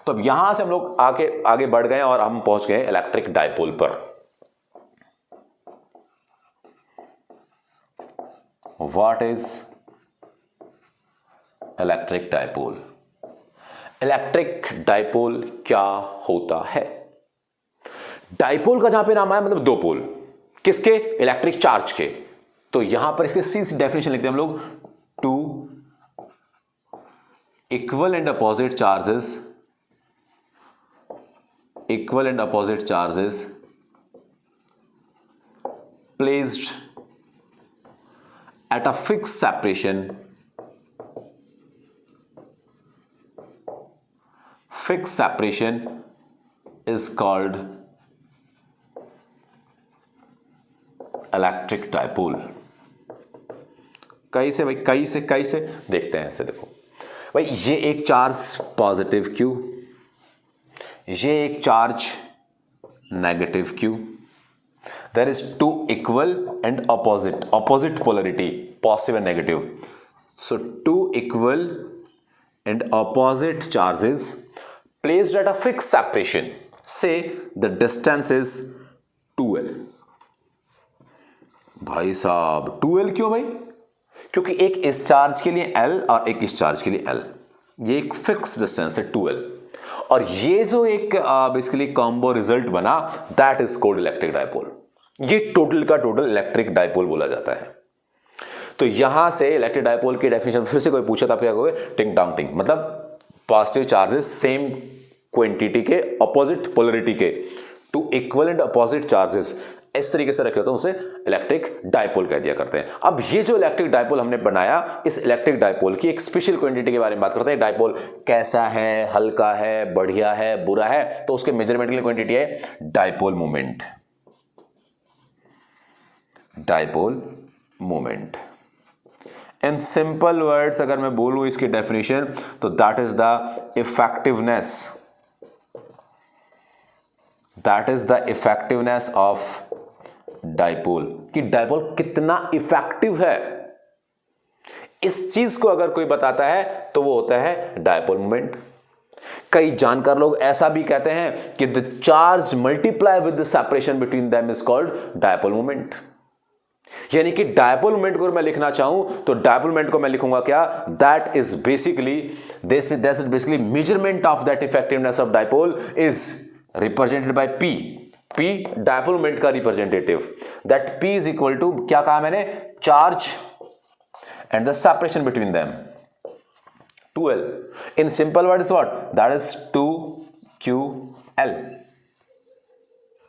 तो अब यहां से हम लोग आगे बढ़ गए और हम पहुंच गए इलेक्ट्रिक डाइपोल पर। What is electric dipole, electric dipole क्या होता है। डाइपोल का जहां पे नाम आया मतलब दो पोल, किसके, इलेक्ट्रिक चार्ज के। तो यहां पर इसके सी डेफिनेशन लिखते हैं हम लोग, two equal and opposite charges, equal and opposite charges placed at a fixed separation, fixed separation is called electric dipole। कैसे भाई, कैसे देखते हैं ऐसे। देखो भाई, ये एक चार्ज पॉजिटिव क्यू, ये एक charge negative Q, there is two equal and opposite polarity, positive and negative. So two equal and opposite charges placed at a fix separation, say the distance is 2l। भाई साहब 2l क्यों भाई, क्योंकि एक इस चार्ज के लिए l और एक इस चार्ज के लिए l, ये एक फिक्स डिस्टेंस है 2l, और ये जो एक बेसिकली कॉम्बो रिजल्ट बना that is called electric dipole. ये टोटल का टोटल इलेक्ट्रिक डाइपोल बोला जाता है। तो यहां से इलेक्ट्रिक डाइपोल की डेफिनेशन फिर से कोई पूछा था, क्या कहोगे, टिंग टांग टिंग, मतलब पॉजिटिव चार्जेस सेम क्वांटिटी के, अपोजिट पोलरिटी के, two equal and opposite charges, इस तरीके से रखे होते हैं, उसे इलेक्ट्रिक डाइपोल कह दिया करते हैं। अब ये जो इलेक्ट्रिक डाइपोल हमने बनाया, इस इलेक्ट्रिक डाइपोल की एक स्पेशल क्वांटिटी के बारे में बात करते हैं। डाइपोल कैसा है, हल्का है, बढ़िया है, बुरा है, तो उसके मेजरमेंट के लिए क्वांटिटी है dipole moment. Dipole moment in simple words अगर मैं बोलूं इसकी डेफिनेशन, तो that is the effectiveness, that is the effectiveness of dipole, कि डाइपोल कितना इफेक्टिव है। इस चीज को अगर कोई बताता है तो वो होता है डाइपोल मोमेंट। कई जानकार लोग ऐसा भी कहते हैं कि the charge multiply with the separation between them is called dipole moment. यानी कि डायपोल मोमेंट को मैं लिखना चाहूं तो डायपोल मोमेंट को मैं लिखूंगा क्या, that is basically this is basically measurement of that effectiveness of dipole is represented by P. P dipole moment का representative, that P is equal to क्या कहा मैंने, charge and the separation between them 2L। In simple word is what, that is 2QL,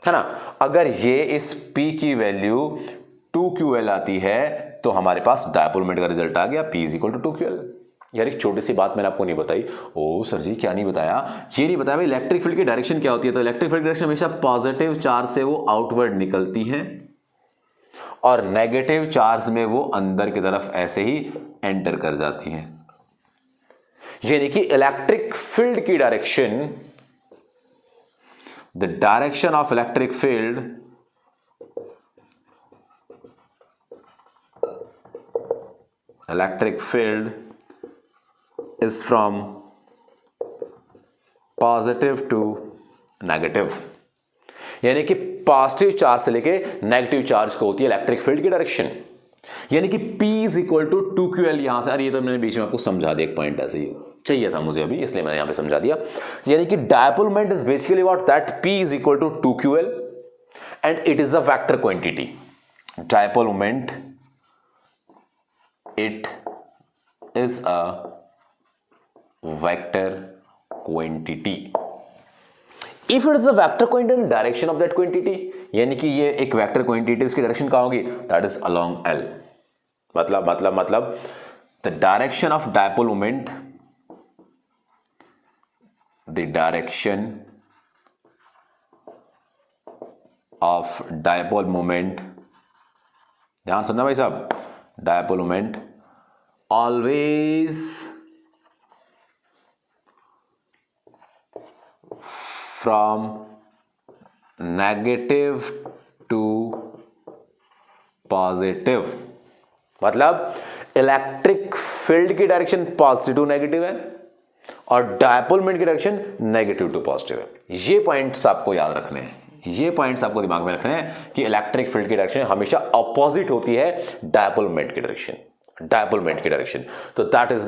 है ना। अगर ये इस P की वैल्यू 2QL आती है तो हमारे पास डायपोल मोमेंट का रिजल्ट आ गया, P is equal to 2QL। यार एक छोटी सी बात मैंने आपको नहीं बताई। ओ सर जी क्या नहीं बताया, ये नहीं बताया भाई इलेक्ट्रिक फील्ड की डायरेक्शन क्या होती है। तो इलेक्ट्रिक फील्ड की डायरेक्शन हमेशा पॉजिटिव चार्ज से वो आउटवर्ड निकलती है और नेगेटिव चार्ज में वो अंदर की तरफ ऐसे ही एंटर कर जाती है। यानी कि इलेक्ट्रिक फील्ड की direction, the direction of electric field is from positive to negative। यानी कि पॉजिटिव चार्ज से लेके नेगेटिव चार्ज को होती है इलेक्ट्रिक फील्ड की डायरेक्शन। यानी कि P is equal to 2QL। यहां से, अरे ये तो मैंने बीच में आपको समझा दिया, एक पॉइंट ऐसे ही चाहिए था मुझे अभी, इसलिए मैंने यहां पे समझा दिया। यानी कि dipole moment is basically what, that P is equal to 2QL and it is a vector quantity. Dipole moment it is a vector quantity। If it is a vector quantity, the direction of that quantity, यानी कि ये एक वेक्टर क्वांटिटी, इसकी डायरेक्शन कहाँ होगी, that is along L। मतलब the direction of dipole moment, the direction of dipole moment, ध्यान सुनना भाई साहब, dipole moment always from negative to positive। मतलब इलेक्ट्रिक फील्ड की डायरेक्शन पॉजिटिव टू नेगेटिव है और डायपोल मोमेंट की डायरेक्शन नेगेटिव टू पॉजिटिव है। ये पॉइंट्स आपको याद रखने हैं, ये पॉइंट्स आपको दिमाग में रखने हैं कि इलेक्ट्रिक फील्ड की डायरेक्शन हमेशा अपोजिट होती है डायपोल मोमेंट की डायरेक्शन, डायपोल मोमेंट की डायरेक्शन। तो that is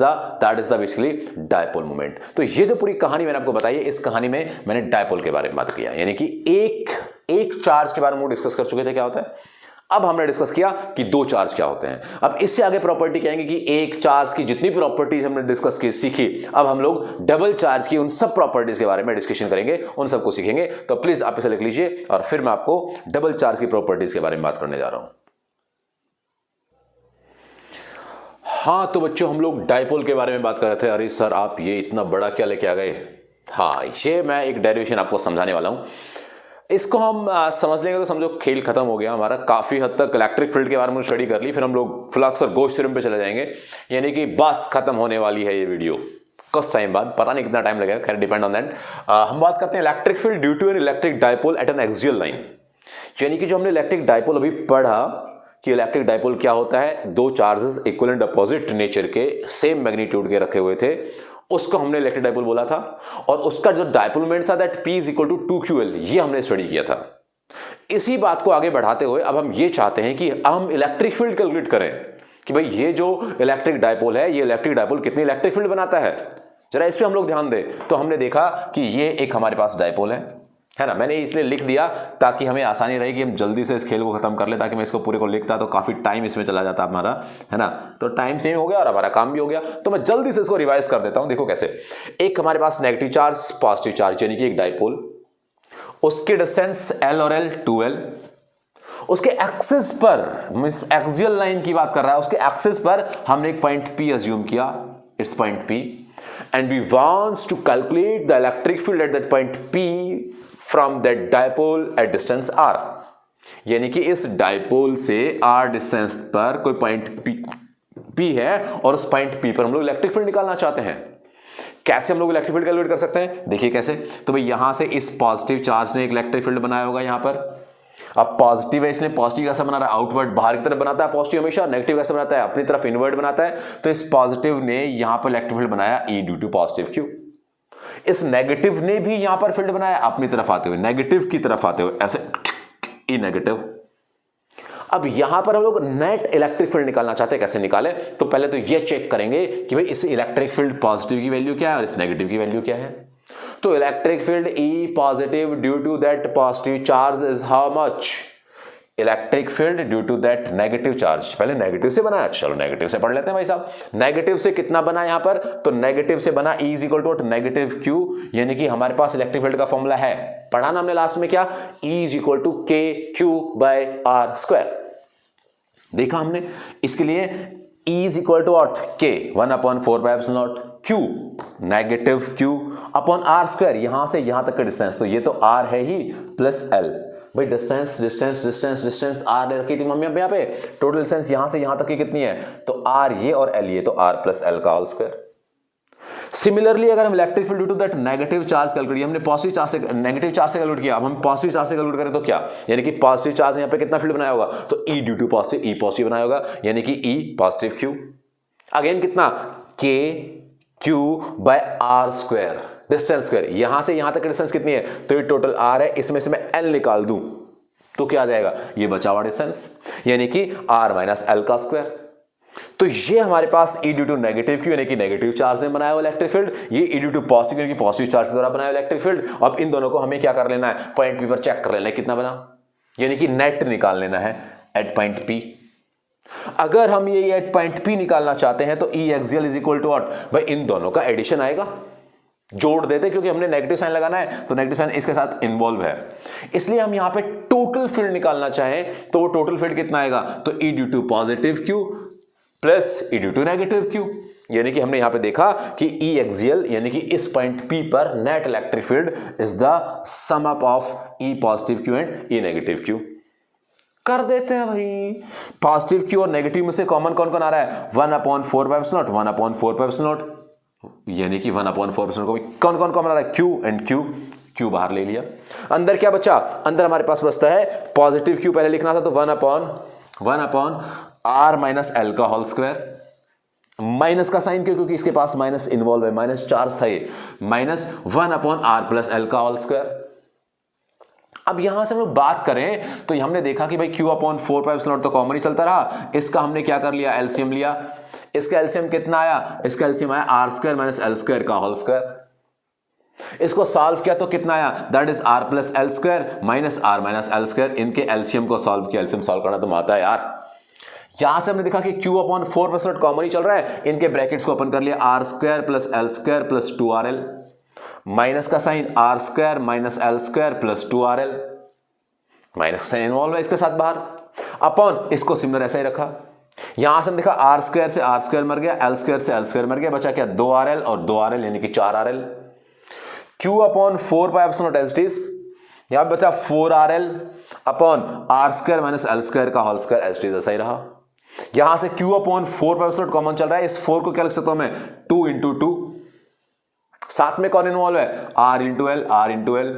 the basically dipole moment. तो ये जो पूरी कहानी मैंने आपको बताई है, इस कहानी में मैंने डायपोल के बारे में बात किया, यानी कि एक चार्ज के बारे में डिस्कस कर चुके थे क्या होता है। अब हमने डिस्कस किया कि दो चार्ज क्या होते हैं। अब इससे आगे प्रॉपर्टी कहेंगे कि एक चार्ज की जितनी प्रॉपर्टीज हमने डिस्कस की सीखी, अब हम लोग डबल चार्ज की उन सब प्रॉपर्टीज के बारे में डिस्कशन करेंगे, उन सबको सीखेंगे। तो प्लीज आप इसे लिख लीजिए और फिर मैं आपको डबल चार्ज की प्रॉपर्टीज के बारे में बात करने जा रहा हूं। हाँ तो बच्चों, हम लोग डायपोल के बारे में बात कर रहे थे। अरे सर आप ये इतना बड़ा क्या लेके आ गए। हाँ, ये मैं एक डेरिवेशन आपको समझाने वाला हूं। इसको हम समझ लेंगे तो समझो खेल खत्म हो गया हमारा। काफी हद तक इलेक्ट्रिक फील्ड के बारे में स्टडी कर ली, फिर हम लोग फ्लक्स और गोश थ्योरम पे चले जाएंगे। यानी कि बस खत्म होने वाली है ये वीडियो। कुछ टाइम बाद, पता नहीं कितना टाइम लगेगा, खैर डिपेंड ऑन दैट। हम बात करते हैं electric field due to an electric dipole at an axial line. यानी कि जो हमने इलेक्ट्रिक डायपोल अभी पढ़ा कि इलेक्ट्रिक डायपोल क्या होता है, दो चार्जेस इक्विवेलेंट अपोजिट नेचर के, सेम मैग्नीट्यूड के रखे हुए थे, उसको हमने इलेक्ट्रिक डायपोल बोला था। और उसका जो डायपोल मोमेंट था that P is equal to 2QL, ये हमने स्टडी किया था। इसी बात को आगे बढ़ाते हुए अब हम ये चाहते हैं कि हम इलेक्ट्रिक फील्ड कैलकुलेट करें कि भाई ये जो इलेक्ट्रिक डायपोल है, ये इलेक्ट्रिक डायपोल कितनी इलेक्ट्रिक फील्ड बनाता है, जरा इस पे हम लोग ध्यान दें। तो हमने देखा कि ये एक हमारे पास डायपोल है ना। मैंने इसलिए लिख दिया ताकि हमें आसानी रहे कि हम जल्दी से इस खेल को खत्म कर ले, ताकि मैं इसको पूरे को लिखता तो काफी टाइम इसमें चला जाता हमारा, है ना। तो टाइम सेव हो गया और हमारा काम भी हो गया। तो मैं जल्दी से इसको रिवाइज कर देता हूं। देखो कैसे, एक हमारे पास नेगेटिव चार्ज पॉजिटिव चार्ज यानी कि एक डायपोल, उसके डिस्टेंस L और L 2L, उसके एक्सिस पर, मींस एक्सियल लाइन की बात कर रहा है, उसके एक्सिस पर हमने एक पॉइंट P अज्यूम किया, it's point P, and we wants to calculate the electric field at that point P from that dipole at distance R। यानी कि इस डायपोल से R डिस्टेंस पर कोई पॉइंट P है और उस पॉइंट P पर हम लोग इलेक्ट्रिक फील्ड निकालना चाहते हैं। कैसे हम लोग इलेक्ट्रिक फील्ड कैलकुलेट कर सकते हैं, देखिए कैसे। तो भाई यहां से इस पॉजिटिव चार्ज ने एक इलेक्ट्रिक फील्ड बनाया होगा यहां पर। अब पॉजिटिव है इसलिए पॉजिटिव कैसे बना रहा है, आउटवर्ड बाहर की तरफ बनाता है पॉजिटिव हमेशा। नेगेटिव कैसे बनाता है, अपनी तरफ इनवर्ट बनाता है। तो इस पॉजिटिव ने यहां पर इलेक्ट्रिक फील्ड बनाया E due to positive Q। इस नेगेटिव ने भी यहां पर फील्ड बनाया अपनी तरफ आते हुए, नेगेटिव की तरफ आते हुए ऐसे ई नेगेटिव। अब यहां पर हम लोग नेट इलेक्ट्रिक फील्ड निकालना चाहते हैं, कैसे निकाले? तो पहले तो ये चेक करेंगे कि भाई इस इलेक्ट्रिक फील्ड पॉजिटिव की वैल्यू क्या है और इस नेगेटिव की वैल्यू क्या है। तो electric field E positive due to that positive charge is how much? Electric field due to that negative charge. पहले नेगेटिव से बना, चलो नेगेटिव से पढ़ लेते हैं भाई साहब। नेगेटिव से कितना बना यहां पर? तो नेगेटिव से बना E is equal to negative Q, यानी कि हमारे पास इलेक्ट्रिक फील्ड का फॉर्मूला है, पढ़ा ना हमने लास्ट में क्या? E is equal to K Q by R square. देखा हमने, इसके लिए E is equal to what? K 1/4 pi epsilon naught Q negative Q upon R square, यहां से यहां तक का डिस्टेंस, तो ये तो आर है ही प्लस एल। भाई distance distance distance distance R ले रखी थी मम्मी अब यहाँ पे, टोटल डिस्टेंस यहां से यहां तक की कितनी है? तो आर ये और एल ये, तो आर प्लस एल का होल स्क्वायर। सिमिलरली अगर हम electric field due to that negative charge calculate किया, हमने पॉजिटिव चार्ज से नेगेटिव चार्ज से कैलकुलेट किया, अब हम पॉजिटिव चार्ज से कैलकुलेट करें तो क्या? यानी कि पॉजिटिव चार्ज यहाँ पे कितना फील्ड बनाया होगा? तो E due to positive, E positive बनाया होगा, यानी कि E पॉजिटिव Q। अगेन कितना? K Q by R square, distance square, यहां से यहां तक की डिस्टेंस कितनी है? तो ये टोटल R है, इसमें से मैं L निकाल दूं तो क्या आ जाएगा? ये बचा हुआ डिस्टेंस, यानी कि R माइनस L का स्क्वायर। तो ये हमारे पास E due to negative Q यानी कि नेगेटिव चार्ज ने बनाया हुआ इलेक्ट्रिक फील्ड, ये E ड्यू टू पॉजिटिव यानी कि पॉजिटिव चार्ज के द्वारा बनाया हुआ इलेक्ट्रिक फील्ड। अब इन दोनों को हमें क्या कर लेना है? पॉइंट P पर चेक कर लेना है कितना बना, यानी कि नेट निकाल लेना है एट पॉइंट P। अगर हम ये एट पॉइंट P निकालना चाहते हैं तो E axial is equal to what? भाई इन दोनों का एडिशन आएगा, जोड़ देते, क्योंकि हमने नेगेटिव साइन लगाना है तो नेगेटिव साइन इसके साथ इन्वॉल्व है, इसलिए हम यहां पे टोटल फील्ड निकालना चाहें तो वो टोटल फील्ड कितना आएगा? तो E due to positive Q plus E due to negative Q, यानी कि हमने यहां पे देखा कि E एक्सियल यानी कि इस पॉइंट P पर net electric field is the sum up of E positive Q and E negative Q. कर देते हैं भाई, पॉजिटिव क्यू और नेगेटिव में से कॉमन कौन कौन आ रहा है? 1/4 pi epsilon not, 1/4 pi epsilon not, यानी कि 1/4 एप्सिलॉन को कौन कौन कॉमन आ रहा है? Q एंड Q, Q बाहर ले लिया। अंदर क्या बचा? अंदर हमारे पास बचता है पॉजिटिव Q पहले लिखना था तो 1/1 R माइनस L का होल स्क्वायर, माइनस का साइन क्यों? क्योंकि इसके पास माइनस इन्वॉल्व है, माइनस चार्ज था ये, माइनस 1/R प्लस L का होल स्क्वायर। अब यहां से हम लोग बात करें तो हमने देखा कि भाई Q/4 पाई एप्सिलॉन तो कॉमन ही चलता रहा, इसका हमने क्या कर लिया? एलसीएम लिया। इसका एलसीएम कितना आया? इसका एलसीएम आया R square minus L square का होल स्क्वायर। इसको सॉल्व किया तो कितना आया? That is R plus L square minus R minus L square. इनके एलसीएम को सॉल्व किया, एलसीएम सॉल्व करना तो आता है यार। यहां से हमने देखा कि Q/4 कॉमन ही चल रहा है, इनके ब्रैकेट्स को ओपन कर लिया, R square plus L square plus 2RL, minus का sign R square minus L square plus 2RL, minus का साइन इन्वॉल्व है इसके साथ बाहर, अपॉन इसको सिमिलर ऐसा ही रखा। यहां से हमने देखा आर स्क्वायर से आर स्क्वायर मर गया, एल स्क्वायर से एल स्क्वायर मर गया, बचा क्या? 2RL और 2RL यानी कि 4RL। Q/4 pi epsilon not as it is, यहां बचा 4RL upon R square minus L square का whole square as it is, ऐसा ही रहा। यहां से Q/4 पाई एप्सिलॉन कॉमन चल रहा है, इस 4 को क्या लिख सकता हूं मैं? 2 इंटू 2, साथ में कौन इन्वॉल्व है? R into L, R into L.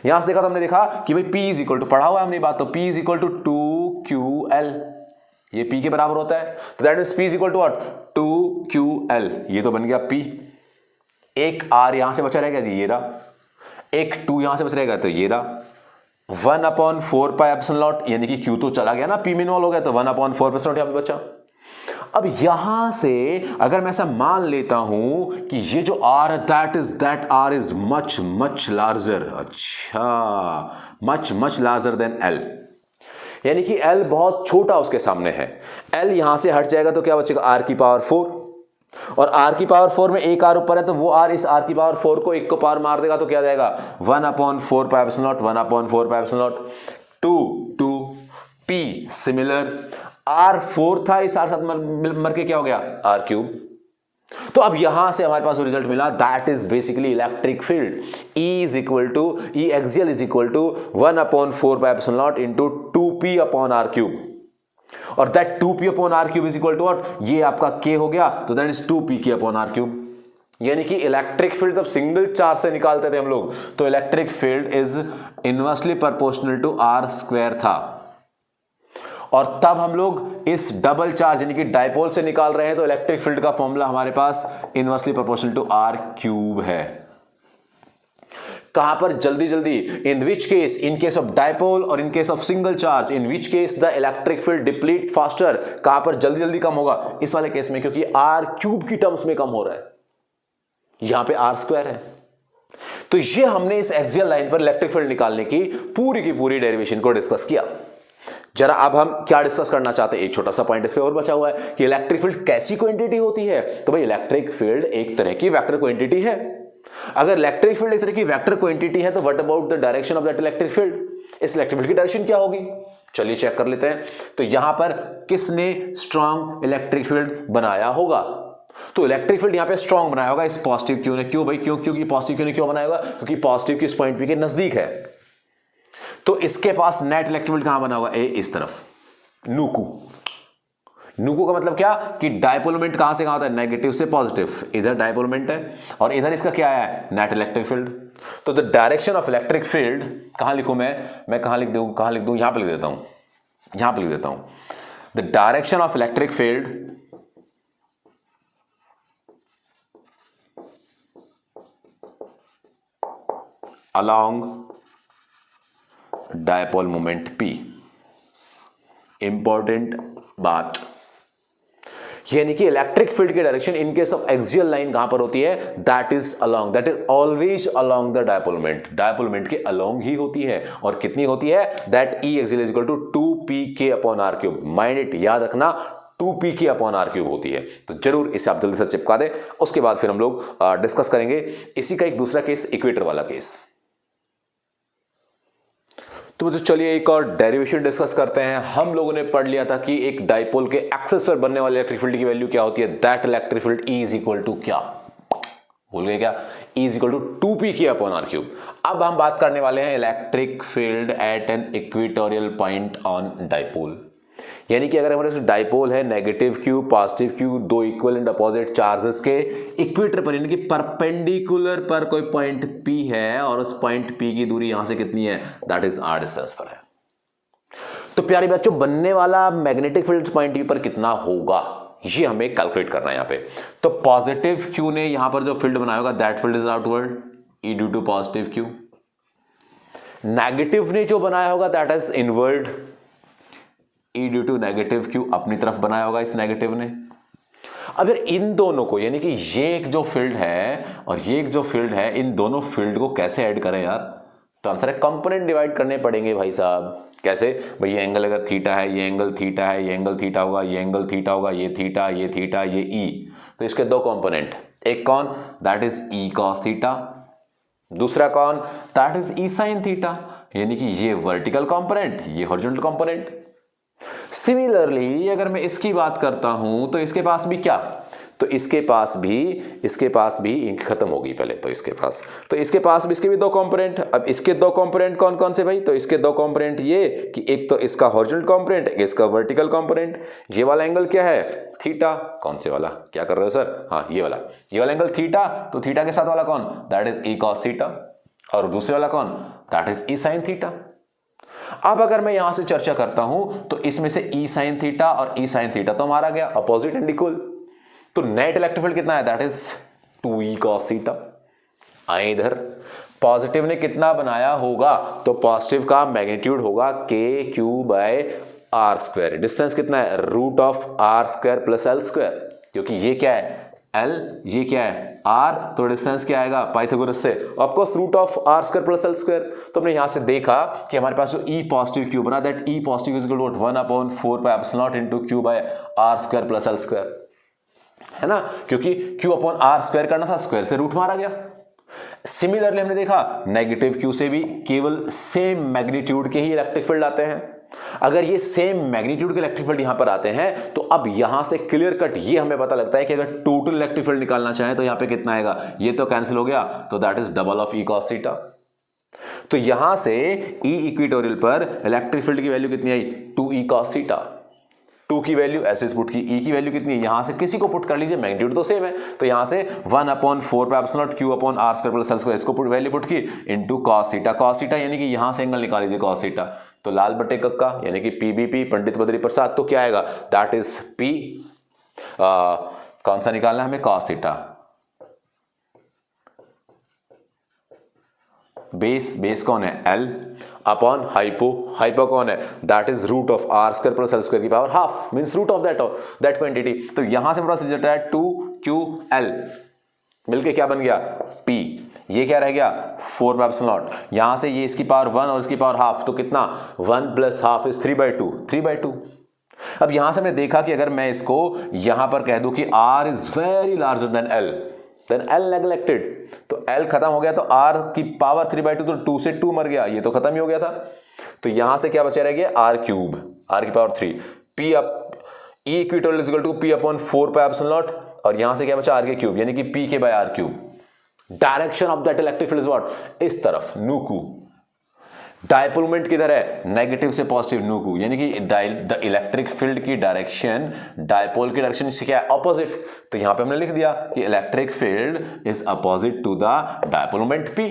यहां से देखा तो हमने देखा कि भाई P इज इक्वल टू, पढ़ा हुआ है हमने बात, तो P is equal to 2QL, ये P के बराबर होता है, तो that means P is equal to what? 2QL, ये तो बन गया P। एक R यहां से बचा रहेगा जी, ये रहा, एक 2 यहां से बच रहेगा तो ये रहा, 1/4 पाई एप्सिलॉन नॉट यानी कि Q तो चला गया ना, P में इन्वॉल्व हो गया तो 1/4 एप्सिलॉन यहां पे बचा। अब यहां से अगर मैं ऐसा मान लेता हूं कि ये जो R है that R is much much larger, अच्छा much much larger than L, यानी कि L बहुत छोटा उसके सामने है। L यहां से हट जाएगा तो क्या बचेगा? R की पावर 4, और R की पावर 4 में एक R ऊपर है तो वो R इस R की पावर 4 को एक को पावर मार देगा तो क्या जाएगा? 1/4 pi epsilon not, 1/4 pi epsilon not 2 P। Similar R4 था, इस R साथ मर के क्या हो गया? R3। तो अब यहां से हमारे पास रिजल्ट मिला, that is basically electric field E axial is equal to 1/4 pi epsilon not into 2P upon R3, और that 2P upon R3 is equal to what? ये आपका K हो गया, तो that is 2P K upon R3। यानी कि इलेक्ट्रिक फील्ड जब सिंगल चार्ज से निकालते थे हम लोग तो electric field is inversely proportional to R square था, और तब हम लोग इस डबल चार्ज यानी कि डाइपोल से निकाल रहे हैं तो इलेक्ट्रिक फील्ड का फॉर्मूला हमारे पास inversely proportional to R cube है। कहां पर जल्दी जल्दी, in which case, in case of dipole और in case of single charge, in which case the electric field deplete faster, कहां पर जल्दी जल्दी कम होगा, इस वाले केस में, क्योंकि आर क्यूब की टर्म्स में कम हो रहा है, यहां पे आर स्क्वायर है। तो ये हमने इस एक्सियल लाइन पर इलेक्ट्रिक फील्ड निकालने की पूरी डेरिवेशन को डिस्कस किया। जरा अब हम क्या डिस्कस करना चाहते हैं, एक छोटा सा पॉइंट इस पे और बचा हुआ है कि इलेक्ट्रिक फील्ड कैसी क्वांटिटी होती है। तो भाई इलेक्ट्रिक फील्ड एक तरह की वेक्टर क्वांटिटी है। अगर इलेक्ट्रिक फील्ड एक तरह की वेक्टर क्वांटिटी है तो what about the direction of that electric field, इस इलेक्ट्रिक फील्ड की डायरेक्शन क्या होगी, चलिए चेक कर लेते हैं। तो यहां पर किसने स्ट्रॉन्ग इलेक्ट्रिक फील्ड बनाया होगा, तो इलेक्ट्रिक फील्ड यहां पे स्ट्रॉन्ग बनाया होगा इस पॉजिटिव क्यू ने। क्यों भाई, क्योंकि पॉजिटिव क्यू ने क्यों बनाया होगा, क्योंकि पॉजिटिव किस पॉइंट पी के नजदीक है। तो इसके पास नेट इलेक्ट्रिक फील्ड कहां बना होगा, ए इस तरफ, नूकू। नूकू का मतलब क्या कि डायपोल मोमेंट कहां से कहां होता है, नेगेटिव से पॉजिटिव, इधर डायपोल मोमेंट है और इधर इसका क्या है, नेट इलेक्ट्रिक फील्ड। तो the direction of electric field कहां लिखूं मैं कहां लिख दूं, यहां पे लिख देता हूं, the direction of electric field along dipole moment P। Important बात, यानी कि इलेक्ट्रिक फील्ड की direction in case of axial line कहां पर होती है, that is always along the dipole moment के अलोंग ही होती है। और कितनी होती है, that E axial is equal to 2pk upon r cube. Mind it, याद रखना 2pk अपॉन r क्यूब होती है। तो जरूर इसे आप जल्दी से चिपका दें। उसके बाद फिर हम लोग डिस्कस करेंगे इसी का एक दूसरा केस, इक्वेटर वाला केस। तो चलिए एक और डेरिवेशन डिस्कस करते हैं। हम लोगों ने पढ़ लिया था कि एक डायपोल के एक्सिस पर बनने वाले इलेक्ट्रिक फील्ड की वैल्यू क्या होती है, that electric field E is equal to क्या, भूल गए क्या, E is equal to 2pk upon r cube. अब हम बात करने वाले हैं electric field at an equatorial point on dipole. यानी कि अगर हमारे पास डायपोल है, नेगेटिव क्यू पॉजिटिव क्यू, दो इक्वल एंड अपोजिट चार्जेस के इक्वेटर पर, यानी कि परपेंडिकुलर पर कोई पॉइंट P है और उस पॉइंट P की दूरी यहां से कितनी है, दैट इज r डिस्टेंस पर है। तो प्यारे बच्चों, बनने वाला मैग्नेटिक फील्ड पॉइंट P पर कितना होगा, ये हमें कैलकुलेट करना है यहां पे। तो पॉजिटिव क्यू ने यहां पर जो फील्ड बनाया होगा, that field is outward, E due to positive Q. Negative ने जो बनाया होगा, that is inward, E due to negative Q, अपनी तरफ बनाया होगा इस नेगेटिव ने। अब यार इन दोनों को, यानी कि ये एक जो फील्ड है और ये एक जो फील्ड है, इन दोनों फील्ड को कैसे ऐड करें यार, तो आंसर है कंपोनेंट डिवाइड करने पड़ेंगे भाई साहब। कैसे भाई, ये एंगल अगर थीटा है, ये एंगल थीटा है, ये एंगल थीटा होगा, ये एंगल थीटा होगा, ये थीटा, ये थीटा, ये ई, तो इसके दो कंपोनेंट, एक कौन, that is E cos theta, दूसरा कौन, that is E sine theta, यानी कि ये वर्टिकल कंपोनेंट, ये हॉरिजॉन्टल कंपोनेंट। सिमिलरली अगर मैं इसकी बात करता हूं तो इसके पास भी क्या, तो इसके पास भी इंक खत्म होगी पहले, तो इसके पास भी इसके भी दो कंपोनेंट। अब इसके दो कंपोनेंट कौन कौन से भाई, तो इसके दो कंपोनेंट ये कि एक तो इसका हॉरिजॉन्टल कंपोनेंट, एक इसका वर्टिकल कंपोनेंट। ये वाला एंगल क्या है, थीटा, कौन से वाला, क्या कर रहे हो सर, हाँ ये वाला एंगल थीटा, तो थीटा के साथ वाला कौन, that is E cos theta, और दूसरे वाला कौन, that is E sine theta. अब अगर मैं यहां से चर्चा करता हूं तो इसमें से ई साइन थीटा और ई साइन थीटा तो मारा गया, अपोजिट एंड इक्वल। तो नेट इलेक्ट्रिक फील्ड कितना है, that is 2e cos theta. आए इधर, पॉजिटिव ने कितना बनाया होगा, तो पॉजिटिव का मैग्नीट्यूड होगा kq/r²। डिस्टेंस कितना है, root of r² plus l², क्योंकि ये क्या है L, ये क्या है R, तो डिस्टेंस क्या आएगा पाइथागोरस से, of course root of r² plus l²। तो हमने यहां से देखा कि हमारे पास जो E पॉजिटिव क्यू बना, that E positive is equal to 1/4πε0 into q/r² plus l², है ना, क्योंकि q अपॉन r² करना था, स्क्वायर से रूट मारा गया। सिमिलरली हमने देखा नेगेटिव क्यू से भी केवल सेम मैग्नीट्यूड के ही इलेक्ट्रिक फील्ड आते हैं। अगर ये सेम मैग्नीट्यूड के इलेक्ट्रिक फील्ड यहां पर आते हैं तो अब यहां से क्लियर कट ये हमें पता लगता है कि अगर टोटल इलेक्ट्रिक फील्ड निकालना चाहें तो यहां पे कितना आएगा, ये तो कैंसिल हो गया, तो that is double of E cos theta. तो यहां से ई इक्वेटोरियल पर इलेक्ट्रिक फील्ड की वैल्यू कितनी आई, 2e cos थीटा। 2 की वैल्यू ऐसे पुट की, E की वैल्यू कितनी है, यहां से किसी को पुट कर लीजिए, मैग्नीट्यूड तो सेम है, तो यहां से 1/4πε0 q upon r² plus l², इसको वैल्यू पुट की इनटू cos थीटा, यानी कि यहां से एंगल निकाल लीजिए cos थीटा, तो लाल बटे कक्का यानी कि PBP, पंडित बद्री प्रसाद, तो क्या आएगा, दैट इज P, कौन सा निकालना है हमें, cos थीटा। बेस कौन है L अपॉन हाइपो कौन है, that is root of r square plus l square की power half, means root of that quantity. तो यहां से मेरे पास रिजल्ट है 2ql मिलके क्या बन गया p, ये क्या रह गया 4 पाई एप्सिलॉन नॉट, यहां से ये इसकी पावर 1 और इसकी पावर हाफ, तो कितना 1 प्लस हाफ इज 3/2। अब यहां से हमने देखा कि अगर मैं इसको यहां पर कह दूं कि r is very larger than l neglected, तो l खत्म हो गया तो r की पावर 3/2, तो 2 से 2 मर गया, ये तो खत्म ही हो गया था। तो यहां से क्या बचा रह गया r क्यूब, r की power 3, p up E equatorial is equal to p upon 4 pi epsilon naught, और यहां से क्या बचा r के क्यूब, यानी कि p के by r cube. Direction of that electric field is what, इस तरफ नुकू। डायपोल मोमेंट किधर है, नेगेटिव से पॉजिटिव नुकू, यानी कि इलेक्ट्रिक फील्ड की डायरेक्शन डायपोल की डायरेक्शन से क्या है, ऑपोजिट। तो यहां पे हमने लिख दिया कि electric field is opposite to the dipole moment p।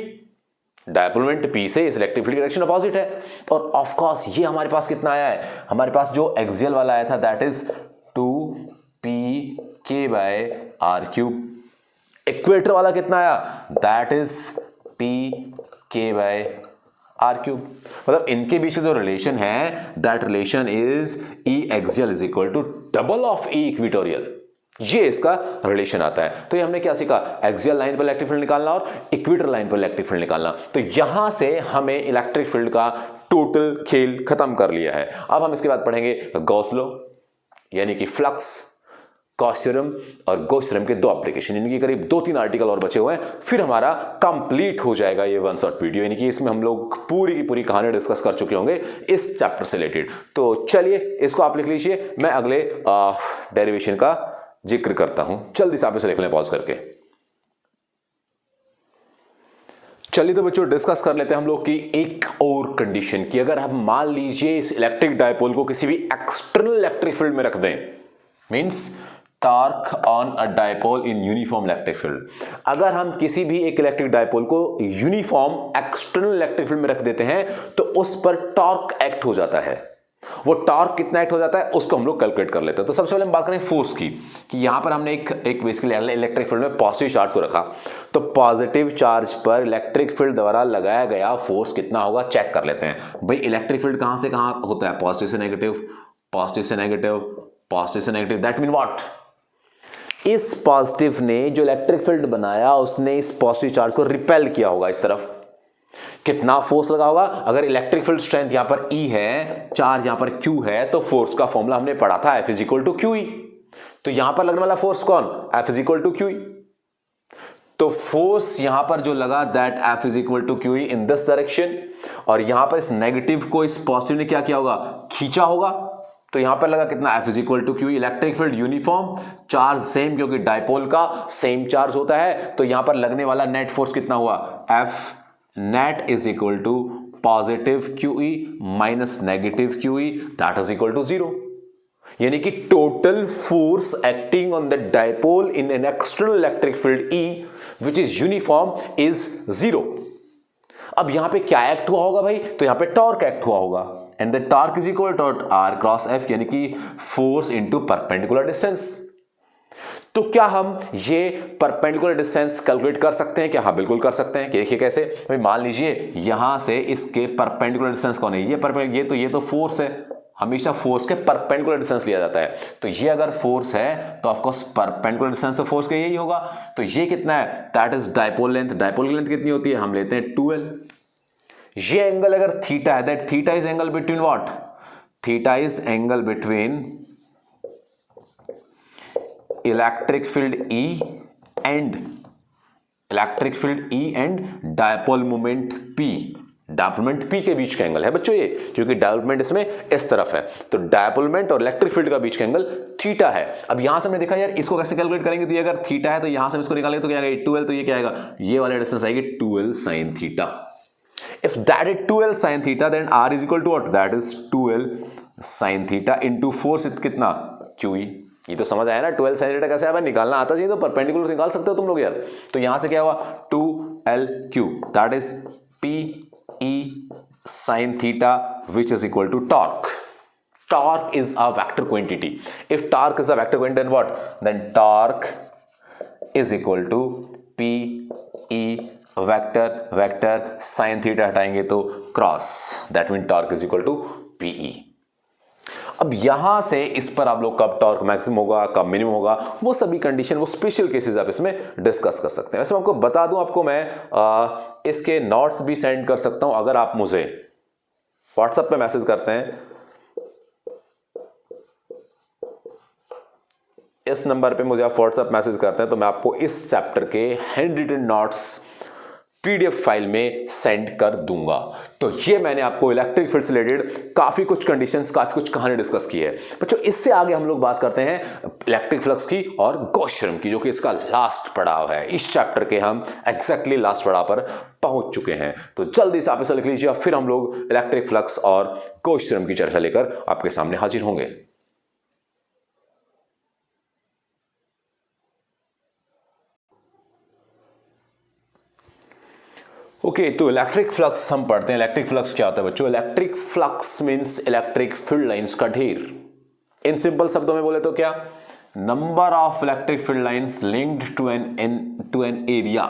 Dipole moment p से इस इलेक्ट्रिक फील्ड की डायरेक्शन अपोजिट है। और ऑफ कोर्स ये हमारे पास कितना आया है, हमारे पास जो एक्सियल वाला आया था that is 2pk by r cube. Equator वाला कितना आया, that is pk by r cube. मतलब इनके बीच जो रिलेशन है that relation is E axial is equal to double of E equatorial, ये इसका रिलेशन आता है। तो ये हमने क्या सीखा, एक्सियल लाइन पर इलेक्ट्रिक फील्ड निकालना और इक्वेटर लाइन पर इलेक्ट्रिक फील्ड निकालना। तो यहां से हमें इलेक्ट्रिक फील्ड का टोटल खेल खत्म कर लिया है। अब हम इसके बाद पढ़ेंगे गॉस लॉ, यानी कि फ्लक्स, गॉस थ्योरम और गॉस थ्योरम के 2 एप्लीकेशन, इनकी करीब 2-3 आर्टिकल और बचे हुए हैं, फिर हमारा कंप्लीट हो जाएगा ये वन शॉट वीडियो, यानी कि इसमें हम लोग पूरी की पूरी कहानी डिस्कस कर चुके होंगे इस चैप्टर से रिलेटेड। तो चलिए इसको आप लिख लीजिए, मैं अगले डेरिवेशन का जिक्र करता हूं, जल्दी से आप इसे लिख लें पॉज करके। चलिए तो बच्चों डिस्कस कर लेते हैं हम लोग की एक और कंडीशन की, अगर हम मान लीजिए इस इलेक्ट्रिक डायपोल को किसी भी एक्सटर्नल इलेक्ट्रिक फील्ड में रख दें, means torque on a dipole in uniform electric field. अगर हम किसी भी एक इलेक्ट्रिक डायपोल को यूनिफॉर्म एक्सटर्नल इलेक्ट्रिक फील्ड में रख देते हैं तो उस पर टॉर्क एक्ट हो जाता है। वो टॉर्क कितना एक्ट हो जाता है उसको हम लोग कैलकुलेट कर लेते हैं। तो सबसे पहले हम बात करें फोर्स की, कि यहां पर हमने एक बेसिकली इलेक्ट्रिक फील्ड में पॉजिटिव चार्ज को रखा, तो पॉजिटिव चार्ज पर इलेक्ट्रिक फील्ड द्वारा लगाया गया फोर्स कितना होगा चेक कर लेते हैं। भाई इलेक्ट्रिक फील्ड कहां से कहां होता है, पॉजिटिव से नेगेटिव, पॉजिटिव से नेगेटिव, पॉजिटिव से नेगेटिव, दैट मीन व्हाट, इस पॉजिटिव ने जो इलेक्ट्रिक फील्ड बनाया उसने इस पॉजिटिव चार्ज को रिपेल किया होगा इस तरफ। कितना फोर्स लगा होगा, अगर इलेक्ट्रिक फील्ड स्ट्रेंथ यहां पर E है, चार्ज यहां पर Q है, तो फोर्स का फॉर्मूला हमने पढ़ा था F is equal to QE। तो यहां पर लगने वाला फोर्स कौन, F is equal to QE। तो फोर्स यहां पर जो लगा that F is equal to QE in this direction, और यहां पर इस नेगेटिव को इस पॉजिटिव ने क्या किया होगा, खींचा होगा। तो यहां पर लगा कितना, F is equal to QE। Electric field uniform, charge same, क्योंकि डायपोल का सेम चार्ज होता है, तो यहां पर लगने वाला नेट फोर्स कितना हुआ, F net is equal to positive QE minus negative QE, that is equal to 0। यानी कि total force acting on the dipole in an external electric field E which is uniform is 0। अब यहां पे क्या एक्ट हुआ होगा भाई, तो यहां पे टॉर्क एक्ट हुआ होगा, and the torque is equal to R cross F, यानी कि फोर्स इनटू परपेंडिकुलर डिस्टेंस। तो क्या हम ये परपेंडिकुलर डिस्टेंस कैलकुलेट कर सकते हैं क्या, हाँ बिल्कुल कर सकते हैं। देखिए कैसे, भाई मान लीजिए यहां से इसके परपेंडिकुलर डिस्टेंस कौन है, ये तो फोर्स है, हमेशा फोर्स के परपेंडिकुलर डिस्टेंस लिया जाता है। तो ये अगर फोर्स है तो ऑफ कोर्स परपेंडिकुलर डिस्टेंस तो फोर्स का यही होगा। तो ये कितना है, that is dipole length. Dipole की लेंथ कितनी होती है, हम लेते हैं 2L। ये एंगल अगर थीटा है, that theta is angle between what, theta is angle between electric field E and dipole moment P। डायपोलमेंट P के बीच का एंगल है बच्चों ये, क्योंकि डायपोलमेंट इसमें इस तरफ है, तो डायपोलमेंट और इलेक्ट्रिक फील्ड का बीच का एंगल थीटा है। अब यहां से हमने देखा यार इसको कैसे कैलकुलेट करेंगे, तो ये अगर थीटा है तो यहां से हम इसको निकालेंगे तो क्या आएगा 2L, तो ये क्या आएगा, ये वाला डिस्टेंस आएगी 2L sin theta. If that is 2L sin theta then R is equal to what, that is 2L sin theta into force कितना, QE। ये तो समझ आया ना, 12 sin थीटा कैसे आया, निकालना आता चाहिए तो परपेंडिकुलर निकाल सकते हो तुम लोग यार। तो यहां से क्या हुआ 2LQ, that is PE sin theta which is equal to torque. Torque is a vector quantity. If torque is a vector quantity, then what? Then torque is equal to PE vector vector sine theta हटाएंगे तो cross, that mean torque is equal to PE. अब यहां से इस पर आप लोग कब टॉर्क मैक्सिमम होगा, कब मिनिमम होगा, वो सभी कंडीशन, वो स्पेशल केसेस आप इसमें डिस्कस कर सकते हैं। वैसे मैं आपको बता दूं, आपको मैं इसके नोट्स भी सेंड कर सकता हूं अगर आप मुझे व्हाट्सएप पे मैसेज करते हैं। इस नंबर पे मुझे आप व्हाट्सएप मैसेज करते हैं तो मैं आपको इस चैप्टर के hand written notes PDF file में सेंड कर दूंगा। तो ये मैंने आपको इलेक्ट्रिक फील्ड से रिलेटेड काफी कुछ कंडीशंस, काफी कुछ कहानी डिस्कस की है बच्चों। इससे आगे हम लोग बात करते हैं इलेक्ट्रिक फ्लक्स की और गॉस थ्योरम की, जो कि इसका लास्ट पड़ाव है। इस चैप्टर के हम एग्जैक्टली लास्ट पड़ाव पर पहुंच चुके हैं। तो जल्दी से आप इसे लिख लीजिए, फिर हम लोग इलेक्ट्रिक फ्लक्स और गॉस थ्योरम की चर्चा लेकर आपके सामने हाजिर होंगे। ओके, तो इलेक्ट्रिक फ्लक्स हम पढ़ते हैं। इलेक्ट्रिक फ्लक्स क्या होता है बच्चों? Electric flux means electric field lines का ढेर। इन सिंपल शब्दों में बोले तो क्या? Number of electric field lines linked to an area.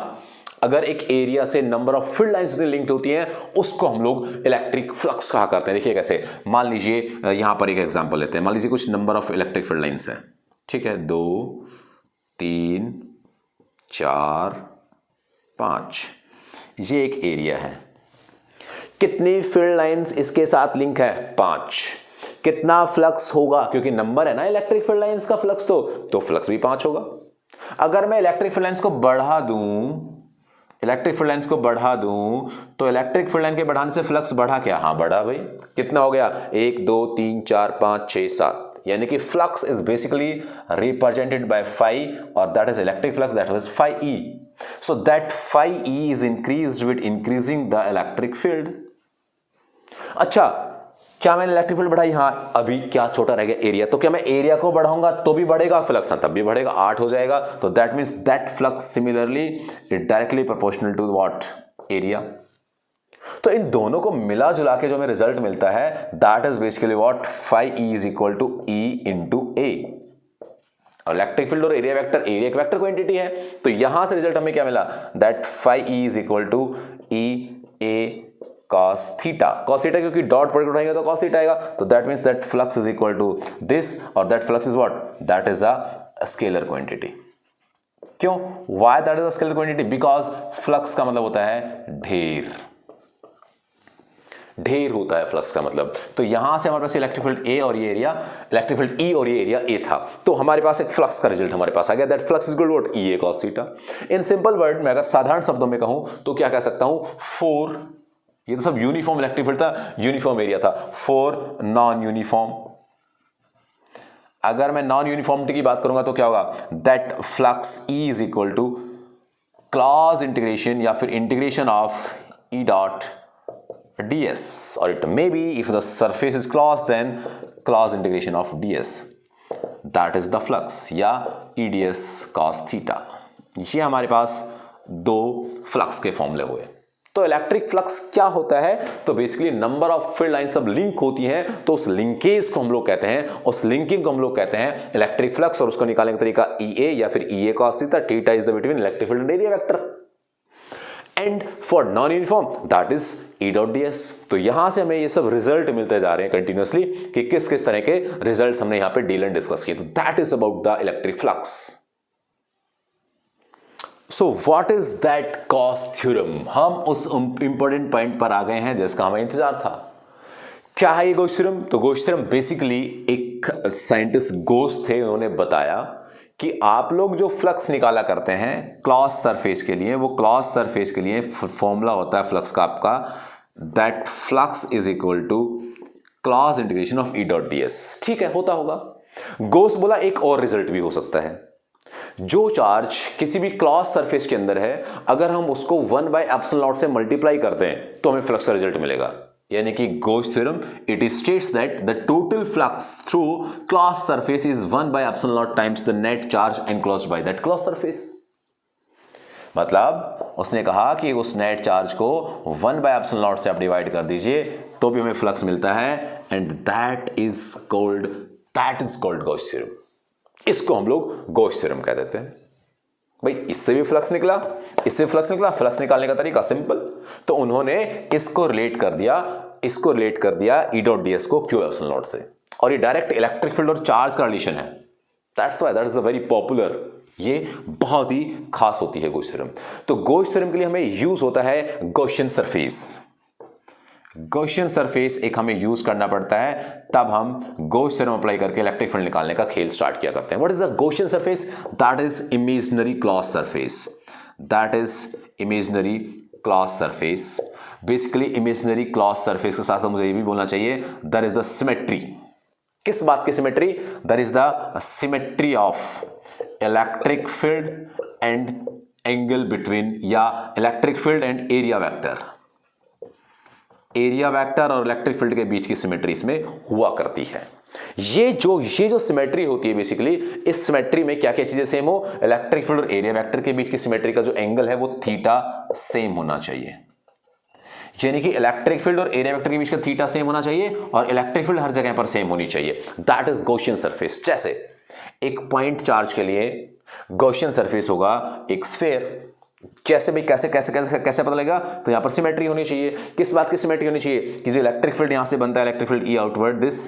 अगर एक एरिया से number of field lines linked होती हैं, उसको हम लोग इलेक्ट्रिक फ्लक्स कहा करते हैं। देखिए कैसे, मान लीजिए यहां पर एक एग्जांपल लेते हैं। मान लीजिए कुछ number of electric field lines है, ठीक है, 2 3 4 5। ये एक एरिया है। कितनी फील्ड लाइंस इसके साथ लिंक है? 5। कितना फ्लक्स होगा? क्योंकि नंबर है ना इलेक्ट्रिक फील्ड लाइंस का फ्लक्स, तो फ्लक्स भी 5 होगा। अगर मैं इलेक्ट्रिक फील्ड लाइंस को बढ़ा दूं, तो इलेक्ट्रिक फील्ड लाइन के बढ़ाने से फ्लक्स बढ़ा क्या? हाँ बढ़ा भाई। कितना हो गया? 1 2 3 4 5 6 7। यानी कि flux is basically represented by phi, और that is electric flux, that is phi e. So that phi e is increased with increasing the electric field. अच्छा, क्या मैंने इलेक्ट्रिक फील्ड बढ़ाई? हाँ। अभी क्या छोटा रह गया? एरिया। तो क्या मैं एरिया को बढ़ाऊंगा तो भी बढ़ेगा फ्लक्स? तब भी बढ़ेगा, 8 हो जाएगा। तो that means that flux similarly it directly proportional to what? Area. तो इन दोनों को मिला जुला के जो हमें रिजल्ट मिलता है, that is basically what? phi e is equal to E into A। Electric field और एरिया वेक्टर, एरिया एक वेक्टर क्वांटिटी है, तो यहां से रिजल्ट हमें क्या मिला? That phi e is equal to E A cos theta. cos theta क्योंकि डॉट प्रोडक्ट उठाएंगे तो cos थीटा आएगा, तो that means that flux is equal to this, और that flux is what? That is a scalar quantity. क्यों? Why that is a scalar quantity? Because flux का मतलब होता है ढेर। ढेर होता है फ्लक्स का मतलब। तो यहां से हमारे पास इलेक्ट्रिक फील्ड ए और ये एरिया, इलेक्ट्रिक फील्ड ई और ये एरिया ए था, तो हमारे पास एक फ्लक्स का रिजल्ट हमारे पास आ गया। That flux is equal to what? E A cos theta. In simple word में अगर साधारण शब्दों में कहूं तो क्या कह सकता हूं? 4, ये तो सब यूनिफॉर्म इलेक्ट्रिक फील्ड था, यूनिफॉर्म एरिया था। 4 नॉन यूनिफॉर्म। अगर मैं नॉन यूनिफॉर्मिटी की बात करूंगा तो क्या होगा? That flux E is equal two clause integration या फिर integration of E dot ds, or it may be if the surface is closed then close integration of ds, that is the flux या eds cos theta। ये हमारे पास दो फ्लक्स के फॉर्मूले हुए। तो इलेक्ट्रिक फ्लक्स क्या होता है? तो basically number of field line सब लिंक होती हैं, तो उस लिंकेज को हम लोग कहते हैं, उस लिंकिंग को हम लोग कहते हैं इलेक्ट्रिक फ्लक्स, और उसको निकालने का तरीका EA या फिर EA cos theta। Theta is the between electric field and area vector. And for non uniform that is E dot ds। तो यहां से हमें ये सब रिजल्ट मिलते जा रहे हैं कंटिन्यूअसली कि किस किस तरह के रिजल्ट्स हमने यहां पे डील एंड डिस्कस किए। तो that is about the electric flux. So what is that Gauss theorem? हम उस इंपॉर्टेंट पॉइंट पर आ गए हैं जिसका हमें इंतजार था। क्या है ये गॉस थ्योरम? तो गॉस थ्योरम बेसिकली एक साइंटिस्ट गॉस थे, उन्होंने बताया कि आप लोग जो फ्लक्स निकाला करते हैं क्लॉस सरफेस के लिए, वो क्लॉस सरफेस के लिए फॉर्मूला होता है फ्लक्स का आपका, that flux is equal two clause integration of E dot ds। ठीक है, होता होगा। गॉस बोला एक और रिजल्ट भी हो सकता है, जो चार्ज किसी भी क्लॉस सरफेस के अंदर है, अगर हम उसको 1/ε0 से मल्टीप्लाई करते हैं तो हमें फ्लक्स का रिजल्ट मिलेगा। यानी कि Gauss theorem it states that the total flux through closed surface is 1/ε0 times the net charge enclosed by that closed surface. मतलब उसने कहा कि उस नेट चार्ज को 1/ε0 से आप डिवाइड कर दीजिए तो भी हमें फ्लक्स मिलता है, and that is called Gauss theorem. इसको हम लोग गॉस थ्योरम कह देते हैं। भाई इससे भी फ्लक्स निकला, इससे फ्लक्स निकला, फ्लक्स निकालने का तरीका सिंपल, तो उन्होंने इसको रिलेट कर दिया ई डॉट डी एस को क्यू एप्सिलॉन नॉट से, और ये डायरेक्ट इलेक्ट्रिक फील्ड और चार्ज का रिलेशन है। That's why that is a very popular, ये बहुत ही खास होती है गॉस थ्योरम। तो गॉस थ्योरम के लिए हमें यूज होता है गॉसियन सरफेस। गॉसियन सरफेस एक हमें यूज करना पड़ता है, तब हम गॉस थ्योरम अप्लाई करके इलेक्ट्रिक फील्ड निकालने का खेल स्टार्ट किया करते हैं। What is the Gaussian surface? That is imaginary clause surface. That is imaginary clause surface. Basically imaginary clause surface के साथ मुझे ये भी बोलना चाहिए, दैट इज द सिमेट्री। किस बात की symmetry? That is the symmetry of electric field and angle between, या electric field and area vector. Area vector और इलेक्ट्रिक फील्ड के बीच की सिमेट्री इसमें हुआ करती है। ये जो सिमेट्री होती है, बेसिकली इस सिमेट्री में क्या क्या चीजें सेम हो? इलेक्ट्रिक फील्ड और एरिया वेक्टर के बीच की सिमेट्री का जो एंगल है वो थीटा सेम होना चाहिए। यानी कि इलेक्ट्रिक फील्ड और एरिया वेक्टर के बीच का थीटा सेम होना चाहिए और इलेक्ट्रिक फील्ड हर जगह पर सेम होनी चाहिए। That is Gaussian surface. जैसे एक पॉइंट चार्ज के लिए गॉसियन सरफेस होगा एक स्फीयर। कैसे भाई, कैसे कैसे कैसे कैसे पता लगेगा? तो यहां पर सिमेट्री होनी चाहिए। किस बात की सिमेट्री होनी चाहिए? कि जो इलेक्ट्रिक फील्ड यहां से बनता है, electric field E outward, this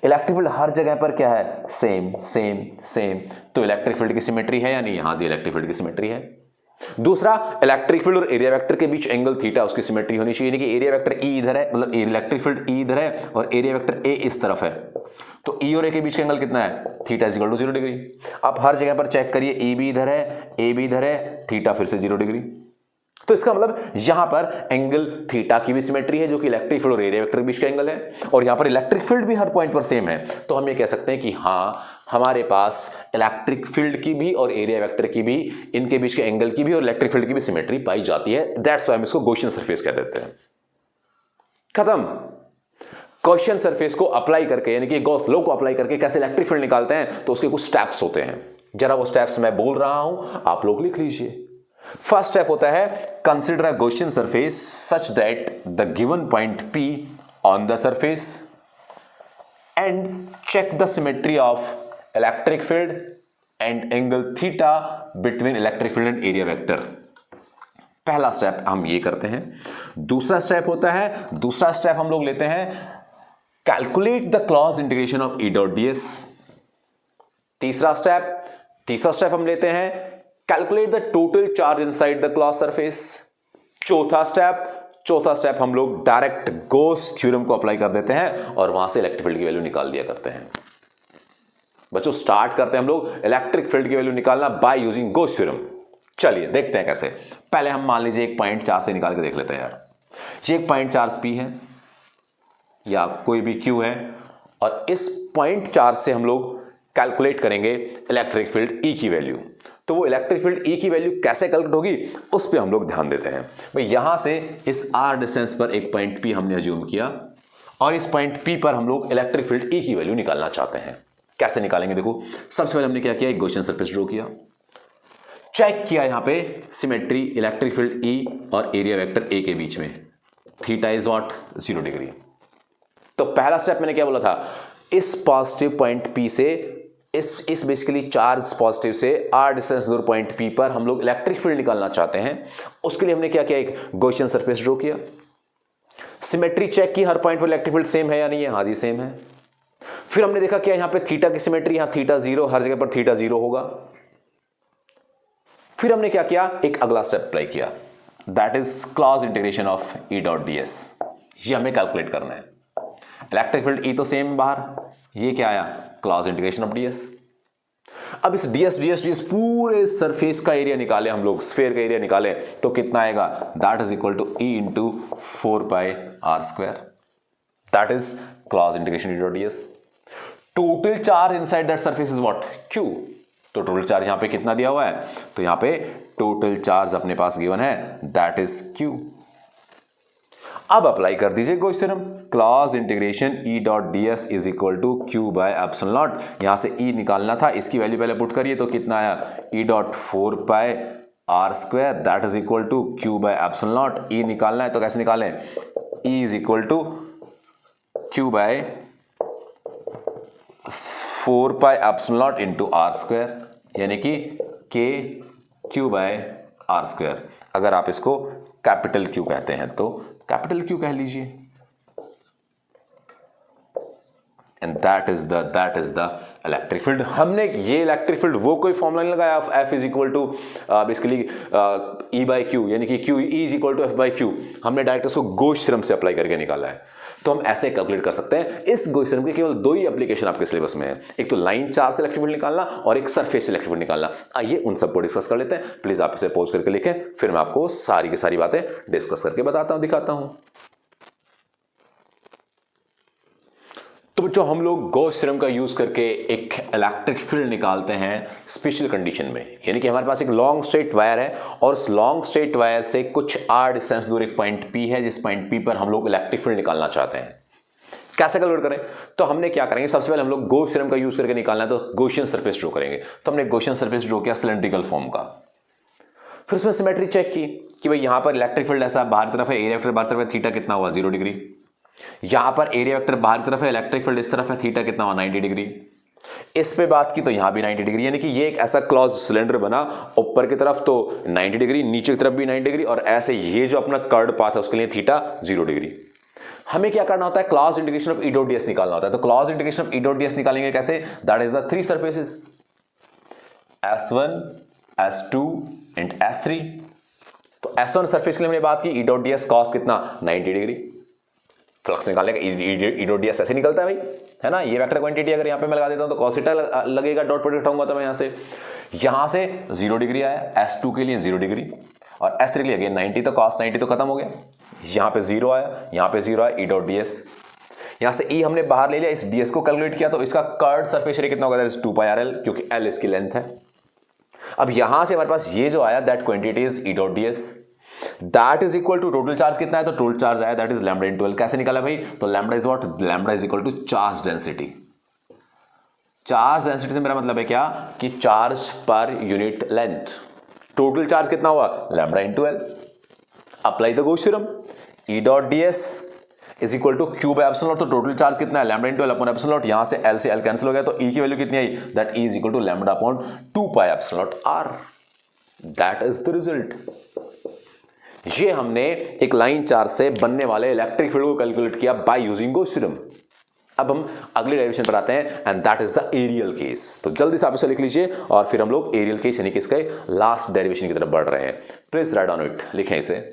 electric field हर जगह पर क्या है? Same same same. तो इलेक्ट्रिक फील्ड की सिमेट्री है या नहीं? यहां जी इलेक्ट्रिक फील्ड की सिमेट्री है। दूसरा, इलेक्ट्रिक फील्ड और एरिया वेक्टर के बीच एंगल थीटा, उसकी सिमेट्री होनी चाहिए। यानी कि एरिया वेक्टर ई इधर है, मतलब इलेक्ट्रिक फील्ड ई इधर है और एरिया वेक्टर ए इस तरफ है, तो ई और ए के बीच का एंगल कितना है? Theta is equal to 0 degree. आप हर जगह पर चेक करिए, ए भी इधर है, ए भी इधर है, थीटा फिर से 0 डिग्री। तो इसका मतलब यहां पर एंगल थीटा की भी सिमेट्री है, जो कि इलेक्ट्रिक फील्ड और एरिया वेक्टर के बीच का एंगल है, और यहां पर इलेक्ट्रिक फील्ड भी हर पॉइंट पर सेम है। तो हम ये कह सकते हैं कि हां, हमारे पास इलेक्ट्रिक फील्ड की भी और एरिया वेक्टर की भी, इनके बीच के एंगल की भी और इलेक्ट्रिक फील्ड की भी सिमेट्री पाई जाती है। दैट्स व्हाई हम इसको गॉसियन सरफेस कह देते हैं। खत्म। गॉसियन सरफेस को अप्लाई करके, यानी कि गॉस लॉ को अप्लाई करके कैसे इलेक्ट्रिक फील्ड निकालते हैं, तो उसके कुछ स्टेप्स होते हैं। जरा वो स्टेप्स मैं बोल रहा हूं, आप लोग लिख लीजिए। फर्स्ट स्टेप होता है, consider a Gaussian surface such that the given point P on the surface and check the symmetry of electric field and angle theta between electric field and area vector. पहला स्टेप हम ये करते हैं। दूसरा स्टेप होता है, दूसरा स्टेप हम लोग लेते हैं, calculate the closed integration of E dot D S. तीसरा स्टेप हम लेते हैं, calculate the total charge inside the clause surface. चौथा स्टेप हम लोग डायरेक्ट गॉस थ्योरम को अप्लाई कर देते हैं और वहां से इलेक्ट्रिक फील्ड की वैल्यू निकाल दिया करते हैं। बच्चों, स्टार्ट करते हैं हम लोग इलेक्ट्रिक फील्ड की वैल्यू निकालना बाय यूजिंग गॉस थ्योरम। चलिए देखते हैं कैसे। पहले हम मान लीजिए एक पॉइंट चार्ज से निकाल के देख लेते हैं यार। ये एक पॉइंट चार्ज P है या कोई भी Q है, और इस पॉइंट चार्ज से हम लोग कैलकुलेट करेंगे इलेक्ट्रिक फील्ड E की वैल्यू। तो वो इलेक्ट्रिक फील्ड E की वैल्यू कैसे कैलकुलेट होगी, उस पर हम लोग ध्यान देते हैं। भाई यहां से इस R डिस्टेंस पर एक पॉइंट P हमने अज्यूम किया, और इस पॉइंट P पर हम लोग इलेक्ट्रिक फील्ड E की वैल्यू निकालना चाहते हैं। कैसे निकालेंगे? देखो, सबसे पहले हमने क्या किया, एक गॉसियन सरफेस ड्रॉ किया, चेक किया यहां पे सिमेट्री इलेक्ट्रिक फील्ड E और एरिया वेक्टर A के बीच में, थीटा इज व्हाट? 0 डिग्री। तो पहला स्टेप मैंने क्या बोला था, इस पॉजिटिव पॉइंट P से, इस बेसिकली चार्ज पॉजिटिव से R डिस्टेंस दूर पॉइंट P पर हम लोग इलेक्ट्रिक फील्ड निकालना चाहते हैं। उसके लिए हमने क्या किया, एक गॉसियन सरफेस ड्रॉ किया, सिमेट्री चेक की, हर पॉइंट पर इलेक्ट्रिक फील्ड सेम है या नहीं है? हाँ जी सेम है। फिर हमने देखा क्या, यहां पे थीटा की सिमेट्री, यहां थीटा 0, हर जगह पर थीटा 0 होगा। फिर हमने क्या किया, एक अगला स्टेप अप्लाई किया, that is closed integration of E dot D S. ये हमें कैलकुलेट करना है। इलेक्ट्रिक फील्ड E तो सेम बाहर, ये क्या आया, clause integration of D S. अब इस डी एस पूरे सरफेस का एरिया निकाले हम लोग, स्फीयर का एरिया निकाले, तो कितना आएगा, that is equal to E into 4πr²। That is closed integration E dot D S. Total charge inside that surface is what, Q। तो टोटल चार्ज यहां पे कितना दिया हुआ है, तो यहां पे टोटल चार्ज अपने पास गिवन है, दैट इज Q। अब अप्लाई कर दीजिए Gauss theorem, closed integration E dot D S is equal to Q by epsilon naught. यहां से E निकालना था, इसकी वैल्यू पहले पुट करिए, तो कितना आया, E dot 4πr², that is equal to Q by epsilon not. E निकालना है तो कैसे निकालें, E is equal to Q by 4π epsilon not into R², यानी कि K Q by R square. अगर आप इसको कैपिटल क्यू कहते हैं तो कैपिटल क्यू कह लीजिए, and that is the electric field. हमने ये इलेक्ट्रिक फील्ड वो कोई फॉर्मूला नहीं लगाया, F is equal to basically E by Q, यानी कि Q E is equal to F by Q. हमने डायरेक्ट उसको गोश थ्योरम से अप्लाई करके निकाला है। तो हम ऐसे कैलकुलेट कर सकते हैं। इस गोश थ्योरम की केवल दो ही एप्लीकेशन आपके सिलेबस में है, एक तो लाइन चार्ज से इलेक्ट्रिक फील्ड निकालना और एक सरफेस से इलेक्ट्रिक फील्ड निकालना। आइए उन सबको डिस्कस कर लेते हैं। प्लीज आप इसे पॉज करके लिखें, फिर मैं आपको सारी की सारी बातें डिस्कस करके बताता हूं, दिखाता हूं। तो बच्चों हम लोग गॉस थ्योरम का यूज करके एक इलेक्ट्रिक फील्ड निकालते हैं स्पेशल कंडीशन में, यानी कि हमारे पास एक लॉन्ग स्ट्रेट वायर है और उस लॉन्ग स्ट्रेट वायर से कुछ आर डिस्टेंस दूर एक पॉइंट पी है, जिस पॉइंट पी पर हम लोग इलेक्ट्रिक फील्ड निकालना चाहते हैं। कैसे कैलकुलेट करें? तो हमने क्या करेंगे, सबसे पहले हम लोग गॉस थ्योरम का यूज करके निकालना है, तो गॉसियन सरफेस ड्रॉ करेंगे। तो हमने गॉसियन सरफेस ड्रॉ किया सिलेंड्रिकल फॉर्म का, फिर उसमें सिमेट्री चेक की कि भाई यहां पर इलेक्ट्रिक फील्ड ऐसा बाहर तरफ है, एरिया वेक्टर बाहर तरफ है, थीटा कितना हुआ 0 डिग्री। यहां पर एरिया वेक्टर बाहर तरफ है, इलेक्ट्रिक फील्ड इस तरफ है, थीटा कितना हुआ 90 डिग्री। इस पे बात की तो यहां भी 90 डिग्री, यानी कि ये एक ऐसा क्लोज सिलेंडर बना, ऊपर की तरफ तो 90 डिग्री, नीचे की तरफ भी 90 डिग्री, और ऐसे ये जो अपना कर्ड पाथ है उसके लिए थीटा 0 डिग्री। हमें क्या करना होता है, clause integration of E dot DS निकालना होता है। तो clause integration of E dot DS निकालेंगे कैसे, that is the three surfaces S1 S2 and S3। तो S1 सरफेस के लिए हमने बात की, ई डॉट डीएस कॉस कितना 90 डिग्री। फ्लक्स निकालने का ई डॉट डीएस ऐसे निकलता है भाई, है ना। ये वेक्टर क्वांटिटी अगर यहाँ पे मैं लगा देता हूँ तो cos थीटा लगेगा, डॉट प्रोडक्ट उठाऊंगा तो मैं यहाँ से 0 डिग्री आया, S2 के लिए 0 डिग्री और S3 के लिए अगेन 90, तो cos 90 तो खत्म हो गया। यहाँ पे 0 आया, यहाँ पे 0 आया, ई डॉट डीएस। यहाँ से E हमने बाहर ले लिया, इस डीएस को कैलकुलेट किया तो इसका कर्ड सरफेस एरिया कितना होगा, दैट इज 2 पाई RL, क्योंकि L इसकी लेंथ है। अब यहां से हमारे पास ये जो आया that quantity is E dot DS, that is equal to total charge कितना है, तो टोटल चार्ज आया that is lambda into L। कैसे निकाला भाई, तो lambda is what, lambda is equal to charge density. Charge density से मेरा मतलब है क्या, कि charge per unit length. Total charge कितना हुआ, lambda into L। Apply the Gauss theorem, E dot DS is equal to Q by epsilon naught. तो टोटल चार्ज कितना है, lambda into L upon epsilon naught. यहां से L से L कैंसिल हो गया तो E की वैल्यू कितनी आई, that E is equal to lambda upon 2 pi epsilon not R। That is the result. ये हमने एक लाइन चार्ज से बनने वाले इलेक्ट्रिक फील्ड को कैलकुलेट किया बाय यूजिंग गॉस थ्योरम। अब हम अगले डेरिवेशन पर आते हैं, and that is the areal case. तो जल्दी से आप इसे लिख लीजिए और फिर हम लोग एरियल केस यानी कि इसके लास्ट डेरिवेशन की तरफ बढ़ रहे हैं। प्लीज राइट ऑन इट, लिखें इसे।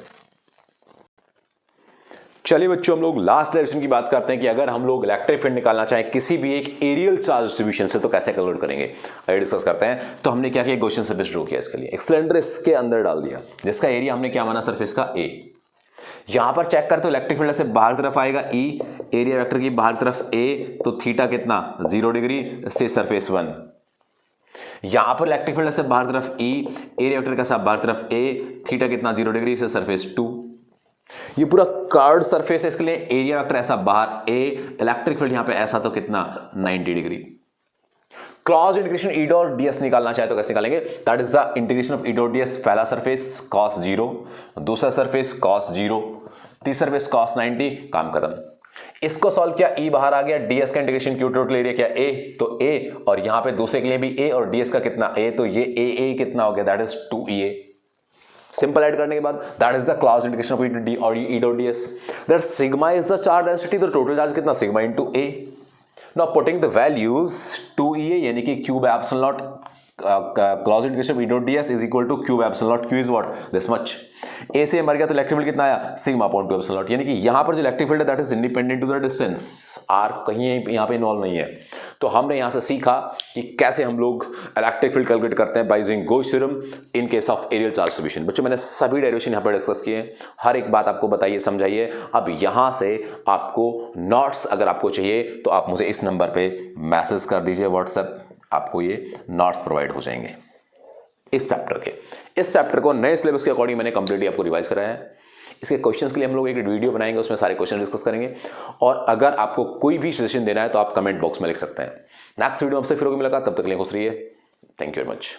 चलिए बच्चों हम लोग लास्ट डेरिवेशन की बात करते हैं कि अगर हम लोग इलेक्ट्रिक फील्ड निकालना चाहें किसी भी एक एरियल चार्ज डिस्ट्रीब्यूशन से तो कैसे कैलकुलेट करेंगे, आइए डिस्कस करते हैं। तो हमने क्या किया, गॉसियन सरफेस ड्रॉ किया, इसके लिए एक सिलेंडर इसके अंदर डाल दिया जिसका एरिया हमने क्या माना, सरफेस का A। यहां पर चेक कर तो इलेक्ट्रिक फील्ड से बाहर तरफ आएगा E, एरिया वेक्टर की बाहर तरफ A, तो थीटा कितना 0 डिग्री से सरफेस 1। यहां पर इलेक्ट्रिक फील्ड से बाहर तरफ E, एरिया वेक्टर का साथ बाहर तरफ A, थीटा कितना 0 डिग्री से सरफेस 2। ये पूरा कर्व्ड सरफेस है, इसके लिए एरिया वेक्टर ऐसा बाहर A, इलेक्ट्रिक फील्ड यहां पे ऐसा तो कितना 90 degree. Cross integration E dot DS निकालना चाहे तो कैसे निकालेंगे, that is the integration of E dot DS. पहला सरफेस cos 0, दूसरा सरफेस cos 0, तीसरा सरफेस cos 90, काम खत्म। इसको सॉल्व किया, E बाहर आ गया, डीएस का इंटीग्रेशन क्यू, टोटल एरिया क्या A, तो A, और यहां पे दूसरे के लिए भी A और डीएस का कितना A, तो ये A कितना हो गया, that is 2EA। Simple add करने के बाद that is the closed integration of E dot DS, that sigma is the charge density, तो टोटल चार्ज कितना sigma into A। Now putting the values 2EA यानी कि Q by epsilon naught, closed integration of E dot DS is equal to Q by epsilon naught, Q is what, this much. A से मर गया तो इलेक्ट्रिक फील्ड कितना आया, सिग्मा अपॉन 2 एप्सिलॉन नॉट, यानी कि यहां पर जो इलेक्ट्रिक फील्ड है that is independent to the distance, R कहीं यहां पे इन्वॉल्व नहीं है। तो हमने यहां से सीखा कि कैसे हम लोग इलेक्ट्रिक फील्ड कैलकुलेट करते हैं bye using Gauss theorem in case of areal charge distribution. बच्चों मैंने सभी डेरिवेशन यहां पर डिस्कस किए, हर एक बात आपको बताइए, समझाइए। अब यहां से आपको नोट्स अगर आपको चाहिए तो आप मुझे इस नंबर पे मैसेज कर दीजिए व्हाट्सएप, आपको ये नोट्स प्रोवाइड हो जाएंगे इस चैप्टर के। इस चैप्टर को नए सिलेबस के अकॉर्डिंग मैंने कंप्लीटली आपको रिवाइज कराया है। इसके क्वेश्चंस के लिए हम लोग एक वीडियो बनाएंगे, उसमें सारे क्वेश्चन डिस्कस करेंगे। और अगर आपको कोई भी सजेशन देना है तो आप कमेंट बॉक्स में लिख सकते हैं। नेक्स्ट वीडियो आपसे फिर होगी मुलाकात, तब तक के लिए खुश रहिए। Thank you very much.